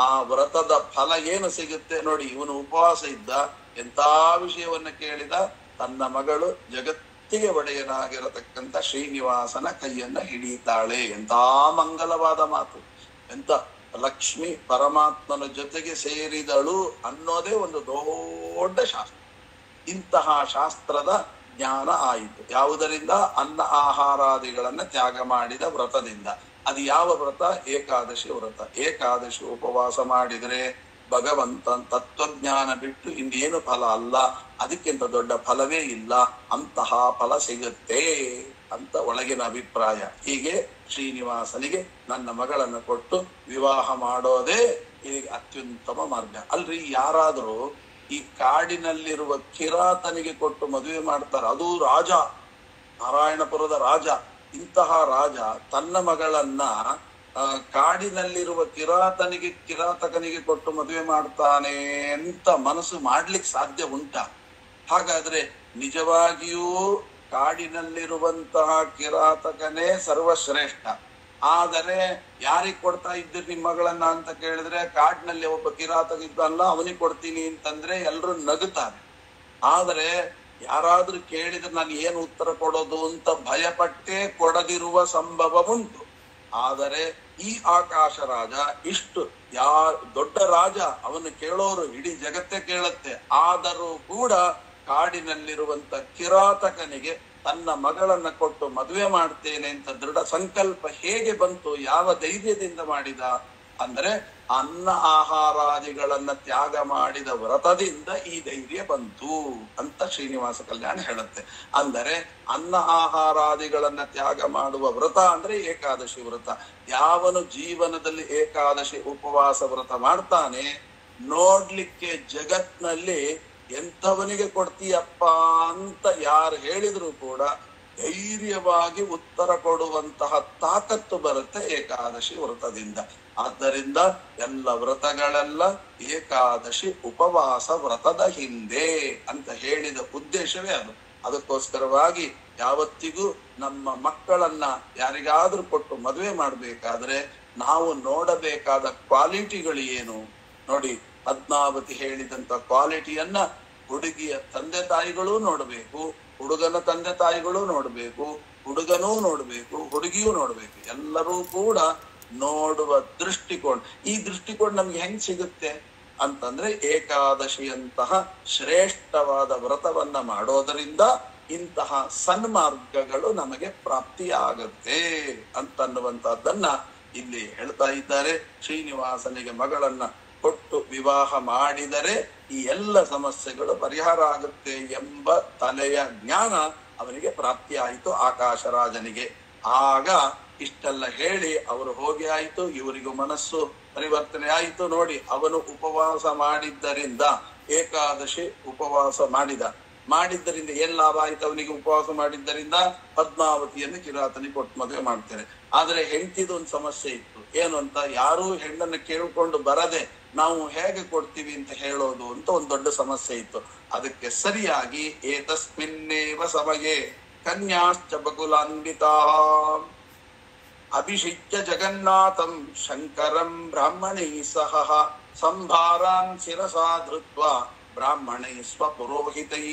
ಆ ವ್ರತದ ಫಲ ಏನು ಸಿಗುತ್ತೆ ನೋಡಿ. ಇವನು ಉಪವಾಸ ಇದ್ದ, ಎಂತ ವಿಷಯವನ್ನ ಕೇಳಿದ, ತನ್ನ ಮಗಳು ಜಗತ್ತಿಗೆ ಒಡೆಯನಾಗಿರತಕ್ಕಂಥ ಶ್ರೀನಿವಾಸನ ಕೈಯನ್ನ ಹಿಡಿತಾಳೆ. ಎಂತ ಮಂಗಲವಾದ ಮಾತು, ಎಂತ ಲಕ್ಷ್ಮಿ ಪರಮಾತ್ಮನ ಜೊತೆಗೆ ಸೇರಿದಳು ಅನ್ನೋದೇ ಒಂದು ದೊಡ್ಡ ಶಾಸ್ತ್ರ. ಇಂತಹ ಶಾಸ್ತ್ರದ ಜ್ಞಾನ ಆಯಿತು ಯಾವುದರಿಂದ? ಅನ್ನ ಆಹಾರಾದಿಗಳನ್ನ ತ್ಯಾಗ ಮಾಡಿದ ವ್ರತದಿಂದ. ಅದು ಯಾವ ವ್ರತ? ಏಕಾದಶಿ ವ್ರತ. ಏಕಾದಶಿ ಉಪವಾಸ ಮಾಡಿದರೆ ಭಗವಂತನ ತತ್ವಜ್ಞಾನ ಬಿಟ್ಟು ಇನ್ನೇನು ಫಲ ಅಲ್ಲ, ಅದಕ್ಕಿಂತ ದೊಡ್ಡ ಫಲವೇ ಇಲ್ಲ, ಅಂತಹ ಫಲ ಸಿಗುತ್ತೆ ಅಂತ ಒಳಗಿನ ಅಭಿಪ್ರಾಯ. ಹೀಗೆ ಶ್ರೀನಿವಾಸನಿಗೆ ನನ್ನ ಮಗಳನ್ನು ಕೊಟ್ಟು ವಿವಾಹ ಮಾಡೋದೇ ಈಗ ಅತ್ಯುತ್ತಮ ಮಾರ್ಗ. ಅಲ್ರಿ, ಯಾರಾದರೂ ಈ ಕಾಡಿನಲ್ಲಿರುವ ಕಿರಾತನಿಗೆ ಕೊಟ್ಟು ಮದುವೆ ಮಾಡ್ತಾರೆ, ಅದು ರಾಜ, ನಾರಾಯಣಪುರದ ರಾಜ. ಇಂತಹ ರಾಜ ತನ್ನ ಮಗಳನ್ನ ಕಾಡಿನಲ್ಲಿರುವ ಕಿರಾತಕನಿಗೆ ಕೊಟ್ಟು ಮದುವೆ ಮಾಡ್ತಾನೆ ಅಂತ ಮನಸ್ಸು ಮಾಡ್ಲಿಕ್ಕೆ ಸಾಧ್ಯ ಉಂಟಾ? ಹಾಗಾದ್ರೆ ನಿಜವಾಗಿಯೂ ಕಾಡಿನಲ್ಲಿರುವಂತಹ ಕಿರಾತಕನೇ ಸರ್ವಶ್ರೇಷ್ಠ. ಆದರೆ ಯಾರಿಗ್ ಕೊಡ್ತಾ ಇದ್ದೀರಿ ನಿಮ್ಮ ಮಗಳನ್ನ ಅಂತ ಕೇಳಿದ್ರೆ, ಕಾಡಿನಲ್ಲಿ ಒಬ್ಬ ಕಿರಾತಕ ಇದ್ದಲ್ಲ ಅವನಿಗೆ ಕೊಡ್ತೀನಿ ಅಂತಂದ್ರೆ ಎಲ್ರು ನಗುತ್ತಾರೆ. ಆದರೆ ಯಾರಾದ್ರೂ ಕೇಳಿದ್ರೆ ನಾನು ಏನು ಉತ್ತರ ಕೊಡೋದು ಅಂತ ಭಯಪಟ್ಟೇ ಕೊಡದಿರುವ ಸಂಭವ ಉಂಟು. ಆದರೆ ಈ ಆಕಾಶ ರಾಜ ಇಷ್ಟು ದೊಡ್ಡ ರಾಜ, ಅವನು ಕೇಳೋರು ಇಡೀ ಜಗತ್ತೇ ಕೇಳುತ್ತೆ. ಆದರೂ ಕೂಡ ಕಾಡಿನಲ್ಲಿರುವಂತ ಕಿರಾತಕನಿಗೆ ತನ್ನ ಮಗಳನ್ನ ಕೊಟ್ಟು ಮದುವೆ ಮಾಡ್ತೇನೆ ಅಂತ ದೃಢ ಸಂಕಲ್ಪ ಹೇಗೆ ಬಂತು? ಯಾವ ಧೈರ್ಯದಿಂದ ಮಾಡಿದ? ಅಂದ್ರೆ ಅನ್ನ ಆಹಾರಾದಿಗಳನ್ನ ತ್ಯಾಗ ಮಾಡಿದ ವ್ರತದಿಂದ ಈ ಧೈರ್ಯ ಬಂತು ಅಂತ ಶ್ರೀನಿವಾಸ ಕಲ್ಯಾಣ ಹೇಳುತ್ತೆ. ಅಂದರೆ ಅನ್ನ ಆಹಾರಾದಿಗಳನ್ನ ತ್ಯಾಗ ಮಾಡುವ ವ್ರತ ಅಂದ್ರೆ ಏಕಾದಶಿ ವ್ರತ. ಯಾವನು ಜೀವನದಲ್ಲಿ ಏಕಾದಶಿ ಉಪವಾಸ ವ್ರತ ಮಾಡ್ತಾನೆ, ನೋಡ್ಲಿಕ್ಕೆ ಜಗತ್ನಲ್ಲಿ ಎಂಥವನಿಗೆ ಕೊಡ್ತೀಯಪ್ಪ ಅಂತ ಯಾರು ಹೇಳಿದ್ರು ಕೂಡ ಧೈರ್ಯವಾಗಿ ಉತ್ತರ ಕೊಡುವಂತಹ ತಾಕತ್ತು ಬರುತ್ತೆ ಏಕಾದಶಿ ವ್ರತದಿಂದ. ಆದ್ದರಿಂದ ಎಲ್ಲ ವ್ರತಗಳೆಲ್ಲ ಏಕಾದಶಿ ಉಪವಾಸ ವ್ರತದ ಹಿಂದೆ ಅಂತ ಹೇಳಿದ ಉದ್ದೇಶವೇ ಅದು. ಅದಕ್ಕೋಸ್ಕರವಾಗಿ ಯಾವತ್ತಿಗೂ ನಮ್ಮ ಮಕ್ಕಳನ್ನ ಯಾರಿಗಾದ್ರೂ ಕೊಟ್ಟು ಮದುವೆ ಮಾಡ್ಬೇಕಾದ್ರೆ ನಾವು ನೋಡಬೇಕಾದ ಕ್ವಾಲಿಟಿಗಳು ಏನು ನೋಡಿ. ಪದ್ಮಾವತಿ ಹೇಳಿದಂತ ಕ್ವಾಲಿಟಿಯನ್ನ ಹುಡುಗಿಯ ತಂದೆ ತಾಯಿಗಳೂ ನೋಡ್ಬೇಕು, ಹುಡುಗನ ತಂದೆ ತಾಯಿಗಳು ನೋಡ್ಬೇಕು, ಹುಡುಗನೂ ನೋಡ್ಬೇಕು, ಹುಡುಗಿಯೂ ನೋಡ್ಬೇಕು. ಎಲ್ಲರೂ ಕೂಡ ನೋಡುವ ದೃಷ್ಟಿಕೋನ. ಈ ದೃಷ್ಟಿಕೋನ ನಮ್ಗೆ ಹೆಂಗ್ ಸಿಗುತ್ತೆ ಅಂತಂದ್ರೆ ಏಕಾದಶಿಯಂತಹ ಶ್ರೇಷ್ಠವಾದ ವ್ರತವನ್ನ ಮಾಡೋದರಿಂದ ಇಂತಹ ಸನ್ಮಾರ್ಗಗಳು ನಮಗೆ ಪ್ರಾಪ್ತಿಯಾಗತ್ತೆ ಅಂತನ್ನುವಂತಹದ್ದನ್ನ ಇಲ್ಲಿ ಹೇಳ್ತಾ ಇದ್ದಾರೆ. ಶ್ರೀನಿವಾಸನಿಗೆ ಮಗಳನ್ನ ಕೊಟ್ಟು ವಿವಾಹ ಮಾಡಿದರೆ ಈ ಎಲ್ಲ ಸಮಸ್ಯೆಗಳು ಪರಿಹಾರ ಆಗುತ್ತೆ ಎಂಬ ತಲೆಯ ಜ್ಞಾನ ಅವನಿಗೆ ಪ್ರಾಪ್ತಿ ಆಯಿತು ಆಕಾಶರಾಜನಿಗೆ. ಆಗ ಇಷ್ಟೆಲ್ಲ ಹೇಳಿ ಅವರು ಹೋಗಿ ಆಯ್ತು, ಇವರಿಗೂ ಮನಸ್ಸು ಪರಿವರ್ತನೆ ಆಯಿತು. ನೋಡಿ, ಅವನು ಉಪವಾಸ ಮಾಡಿದ್ದರಿಂದ, ಏಕಾದಶಿ ಉಪವಾಸ ಮಾಡಿದ್ದರಿಂದ ಏನ್ ಲಾಭ ಆಯ್ತು ಅವನಿಗೆ? ಉಪವಾಸ ಮಾಡಿದ್ದರಿಂದ ಪದ್ಮಾವತಿಯನ್ನು ಕಿರಾತನಿಗೆ ಕೊಟ್ಟು ಮದುವೆ ಮಾಡ್ತಾರೆ. ಆದ್ರೆ ಹೆಂಡತಿದು ಒಂದು ಸಮಸ್ಯೆ ಇತ್ತು. ಏನು ಅಂತ? ಯಾರೂ ಹೆಣ್ಣನ್ನು ಕೇಳಿಕೊಂಡು ಬರದೆ ನಾವು ಹೇಗೆ ಕೊಡ್ತೀವಿ ಅಂತ ಹೇಳೋದು ಅಂತ ಒಂದು ದೊಡ್ಡ ಸಮಸ್ಯೆ ಇತ್ತು. ಅದಕ್ಕೆ ಸರಿಯಾಗಿ ಏತಸ್ಮಿನ್ನೇವ ಸಮಯೇ ಕನ್ಯಾಶ್ಚ ಬಕುಲಾನ್ವಿತಾ ಅಭಿಷಿಚ್ಯ ಜಗನ್ನಾಥಂ ಶಂಕರಂ ಬ್ರಾಹ್ಮಣೈ ಸಹ ಸಂಭಾರಾನ್ ಶಿರಸಾ ಧೃತ್ವಾ ಬ್ರಾಹ್ಮಣೈ ಸ್ವಪುರೋಹಿತೈ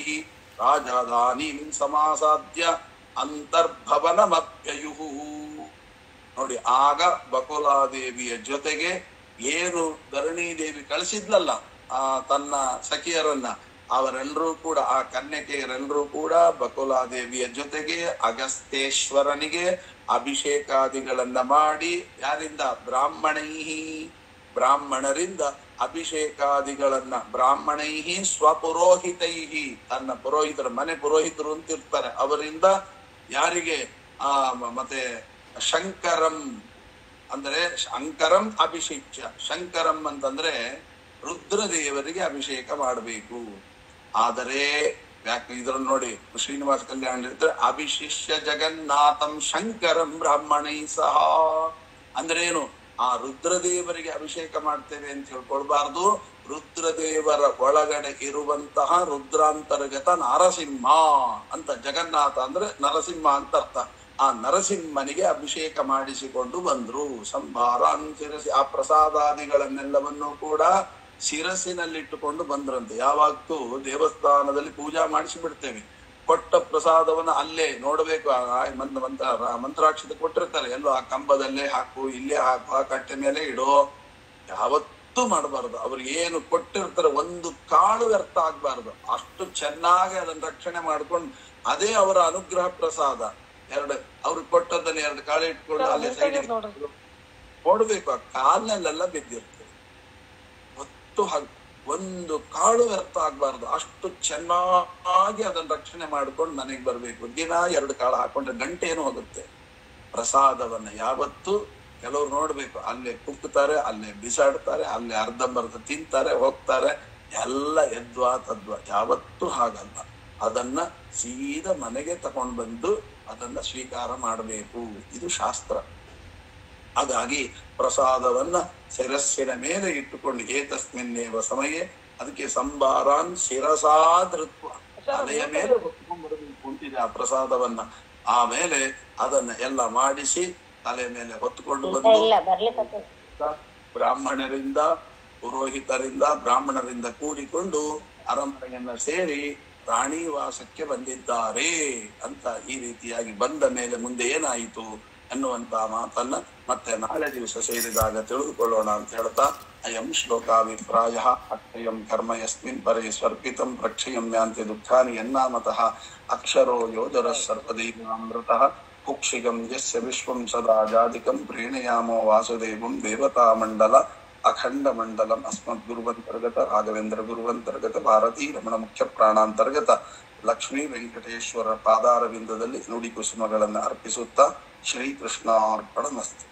ರಾಜಧಾನೀಂ ಸಮಾಸಾದ್ಯ ಅಂತರ್ಭವನಮಪ್ಯಯುಃ. ನೋಡಿ, ಆಗ ಬಕುಲಾದೇವಿಯ ಜೊತೆಗೆ ಏನು ಧರಣೀದೇವಿ ಕಳಿಸಿದ್ಲಲ್ಲ ತನ್ನ ಸಖಿಯರನ್ನ, ಅವರೆಲ್ಲರೂ ಕೂಡ, ಆ ಕನ್ಯಕೆಯರೆಲ್ಲರೂ ಕೂಡ ಬಕುಲಾದೇವಿಯ ಜೊತೆಗೆ ಅಗಸ್ತ್ಯೇಶ್ವರನಿಗೆ ಅಭಿಷೇಕಾದಿಗಳನ್ನ ಮಾಡಿ, ಯಾರಿಂದ? ಬ್ರಾಹ್ಮಣರಿಂದ ಅಭಿಷೇಕಾದಿಗಳನ್ನ, ಬ್ರಾಹ್ಮಣೈಹಿ ಸ್ವಪುರೋಹಿತೈಹಿ, ತನ್ನ ಪುರೋಹಿತರು, ಮನೆ ಪುರೋಹಿತರು ಅಂತ ಇರ್ತಾರೆ, ಅವರಿಂದ ಯಾರಿಗೆ? ಮತ್ತೆ ಶಂಕರಂ ಅಂದ್ರೆ ಶಂಕರಂ ಅಭಿಷೇಕ್ಯ. ಶಂಕರಂ ಅಂತಂದ್ರೆ ರುದ್ರದೇವರಿಗೆ ಅಭಿಷೇಕ ಮಾಡಬೇಕು. ಆದರೆ ಇದ್ರಲ್ಲಿ ನೋಡಿ ಶ್ರೀನಿವಾಸ ಕಲ್ಯಾಣ ಹೇಳ್ತಾರೆ, ಅಭಿಶಿಷ್ಯ ಜಗನ್ನಾಥಂ ಶಂಕರಂ ಬ್ರಾಹ್ಮಣೈ ಸಹ. ಅಂದ್ರೆ ಏನು? ಆ ರುದ್ರದೇವರಿಗೆ ಅಭಿಷೇಕ ಮಾಡ್ತೇವೆ ಅಂತ ಹೇಳ್ಕೊಳ್ಬಾರ್ದು. ರುದ್ರದೇವರ ಒಳಗಡೆ ಇರುವಂತಹ ರುದ್ರಾಂತರ್ಗತ ನರಸಿಂಹ ಅಂತ, ಜಗನ್ನಾಥ ಅಂದ್ರೆ ನರಸಿಂಹ ಅಂತ ಅರ್ಥ. ಆ ನರಸಿಂಹನಿಗೆ ಅಭಿಷೇಕ ಮಾಡಿಸಿಕೊಂಡು ಬಂದ್ರು. ಸಂಭಾರಾನ್ ಶಿರಸಿ, ಆ ಪ್ರಸಾದಾದಿಗಳನ್ನೆಲ್ಲವನ್ನೂ ಕೂಡ ಶಿರಸಿನಲ್ಲಿಟ್ಟುಕೊಂಡು ಬಂದ್ರಂತೆ. ಯಾವಾಗ್ಲೂ ದೇವಸ್ಥಾನದಲ್ಲಿ ಪೂಜಾ ಮಾಡಿಸಿ ಬಿಡ್ತೇವೆ, ಕೊಟ್ಟ ಪ್ರಸಾದವನ್ನ ಅಲ್ಲೇ ನೋಡ್ಬೇಕು. ಮಂತ್ರಾಕ್ಷತೆ ಕೊಟ್ಟಿರ್ತಾರೆ, ಎಲ್ಲೋ ಆ ಕಂಬದಲ್ಲೇ ಹಾಕು, ಇಲ್ಲೇ ಹಾಕು, ಆ ಕಟ್ಟೆ ಮೇಲೆ ಇಡೋ, ಯಾವತ್ತೂ ಮಾಡಬಾರ್ದು. ಅವ್ರಿಗೆ ಏನು ಕೊಟ್ಟಿರ್ತಾರೆ ಒಂದು ಕಾಳು ವ್ಯರ್ಥ ಆಗ್ಬಾರ್ದು. ಅಷ್ಟು ಚೆನ್ನಾಗಿ ಅದನ್ನ ರಕ್ಷಣೆ ಮಾಡ್ಕೊಂಡು, ಅದೇ ಅವರ ಅನುಗ್ರಹ ಪ್ರಸಾದ. ಅವ್ರಿಗೆ ಕೊಟ್ಟದ್ದನ್ನ 2 ಕಾಳು ಇಟ್ಕೊಂಡು ಅಲ್ಲೇ ಸೈಡ್ ನೋಡ್ಬೇಕು, ಆ ಕಾಲ್ನಲ್ಲೆಲ್ಲ ಬಿದ್ದಿರ್ತದೆ. ಒಂದು ಕಾಳು ವ್ಯರ್ಥ ಆಗ್ಬಾರ್ದು. ಅಷ್ಟು ಚೆನ್ನಾಗಿ ಅದನ್ನ ರಕ್ಷಣೆ ಮಾಡ್ಕೊಂಡು ಮನೆಗೆ ಬರ್ಬೇಕು. ದಿನ 2 ಕಾಳು ಹಾಕೊಂಡ್ರೆ ಗಂಟೆ ಏನು ಹೋಗುತ್ತೆ. ಪ್ರಸಾದವನ್ನ ಯಾವತ್ತು ಕೆಲವ್ರು ನೋಡ್ಬೇಕು, ಅಲ್ಲೇ ಕುಕ್ಕುತ್ತಾರೆ, ಅಲ್ಲೇ ಬಿಸಾಡ್ತಾರೆ, ಅಲ್ಲೇ ಅರ್ಧಂಬರ್ಧ ತಿಂತಾರೆ, ಹೋಗ್ತಾರೆ, ಎಲ್ಲ ಯದ್ವಾ ತದ್ವಾ. ಯಾವತ್ತೂ ಹಾಗಲ್ಲ. ಅದನ್ನ ಸೀದಾ ಮನೆಗೆ ತಗೊಂಡು ಬಂದು ಅದನ್ನ ಸ್ವೀಕಾರ ಮಾಡಬೇಕು. ಇದು ಶಾಸ್ತ್ರ. ಹಾಗಾಗಿ ಪ್ರಸಾದವನ್ನ ಶಿರಸ್ಸಿನ ಮೇಲೆ ಇಟ್ಟುಕೊಂಡು, ಏತಸ್ಮಿನ್ನೇವ ಸಮಯೇ, ಅದಕ್ಕೆ ಸಂಭಾರಾನ್ ಶಿರಸಾಧೃತ್ವ, ತಲೆಯ ಮೇಲೆ ಹೊತ್ಕೊಂಡ್ಬರಬೇಕು ಅಂತಿದೆ ಆ ಪ್ರಸಾದವನ್ನ. ಆಮೇಲೆ ಅದನ್ನ ಎಲ್ಲ ಮಾಡಿಸಿ ತಲೆ ಮೇಲೆ ಹೊತ್ಕೊಂಡು ಬಂದು ಬ್ರಾಹ್ಮಣರಿಂದ, ಪುರೋಹಿತರಿಂದ, ಬ್ರಾಹ್ಮಣರಿಂದ ಕೂಡಿಕೊಂಡು ಅರಮನೆಯನ್ನ ಸೇರಿ ರಾಣಿವಾಸಕ್ಕೆ ಬಂದಿದ್ದಾರೆ ಅಂತ. ಈ ರೀತಿಯಾಗಿ ಬಂದ ಮೇಲೆ ಮುಂದೆ ಏನಾಯಿತು ಅನ್ನುವಂತ ಮಾತನ್ನ ಮತ್ತೆ ನಾಳೆ ದಿವಸ ಸೇರಿದಾಗ ತಿಳಿದುಕೊಳ್ಳೋಣ ಅಂತ ಹೇಳ್ತಾ, ಅಯಂ ಶ್ಲೋಕಾಭಿಪ್ರಾಯ ಅಕ್ಷಯಂ ಕರ್ಮ ಯಸ್ಮಿನ್ ಪರೇ ಸ್ವರ್ಪಿತಂ ಪ್ರಕ್ಷಯಂ ಯಾಂತಿ ದುಃಖಾನಿ ಯನ್ನಾಮತಃ ಅಕ್ಷರೋ ಯೋಧರ ಸರ್ವದೈವಾಮೃತಃ ಕುಕ್ಷಿಗಂ ಯಸ್ಯ ವಿಶ್ವಂ ಸದಾ ಜಾತಿಕಂ ಪ್ರೇಣಯಾಮೋ ವಾಸುದೇವಂ ದೇವತಾ ಮಂಡಲ ಅಖಂಡ ಮಂಡಲಂ ಅಸ್ಮದ್ ಗುರುವಂತರ್ಗತ ರಾಘವೇಂದ್ರ ಗುರುವಂತರ್ಗತ ಭಾರತೀ ರಮಣ ಮುಖ್ಯ ಪ್ರಾಣಾಂತರ್ಗತ ಲಕ್ಷ್ಮೀ ವೆಂಕಟೇಶ್ವರ ಪಾದಾರವಿಂದದಲ್ಲಿ ನುಡಿ ಕುಸುಮಗಳನ್ನು ಅರ್ಪಿಸುತ್ತಾ ಶ್ರೀಕೃಷ್ಣಾರ್ಪಣಮಸ್ತು.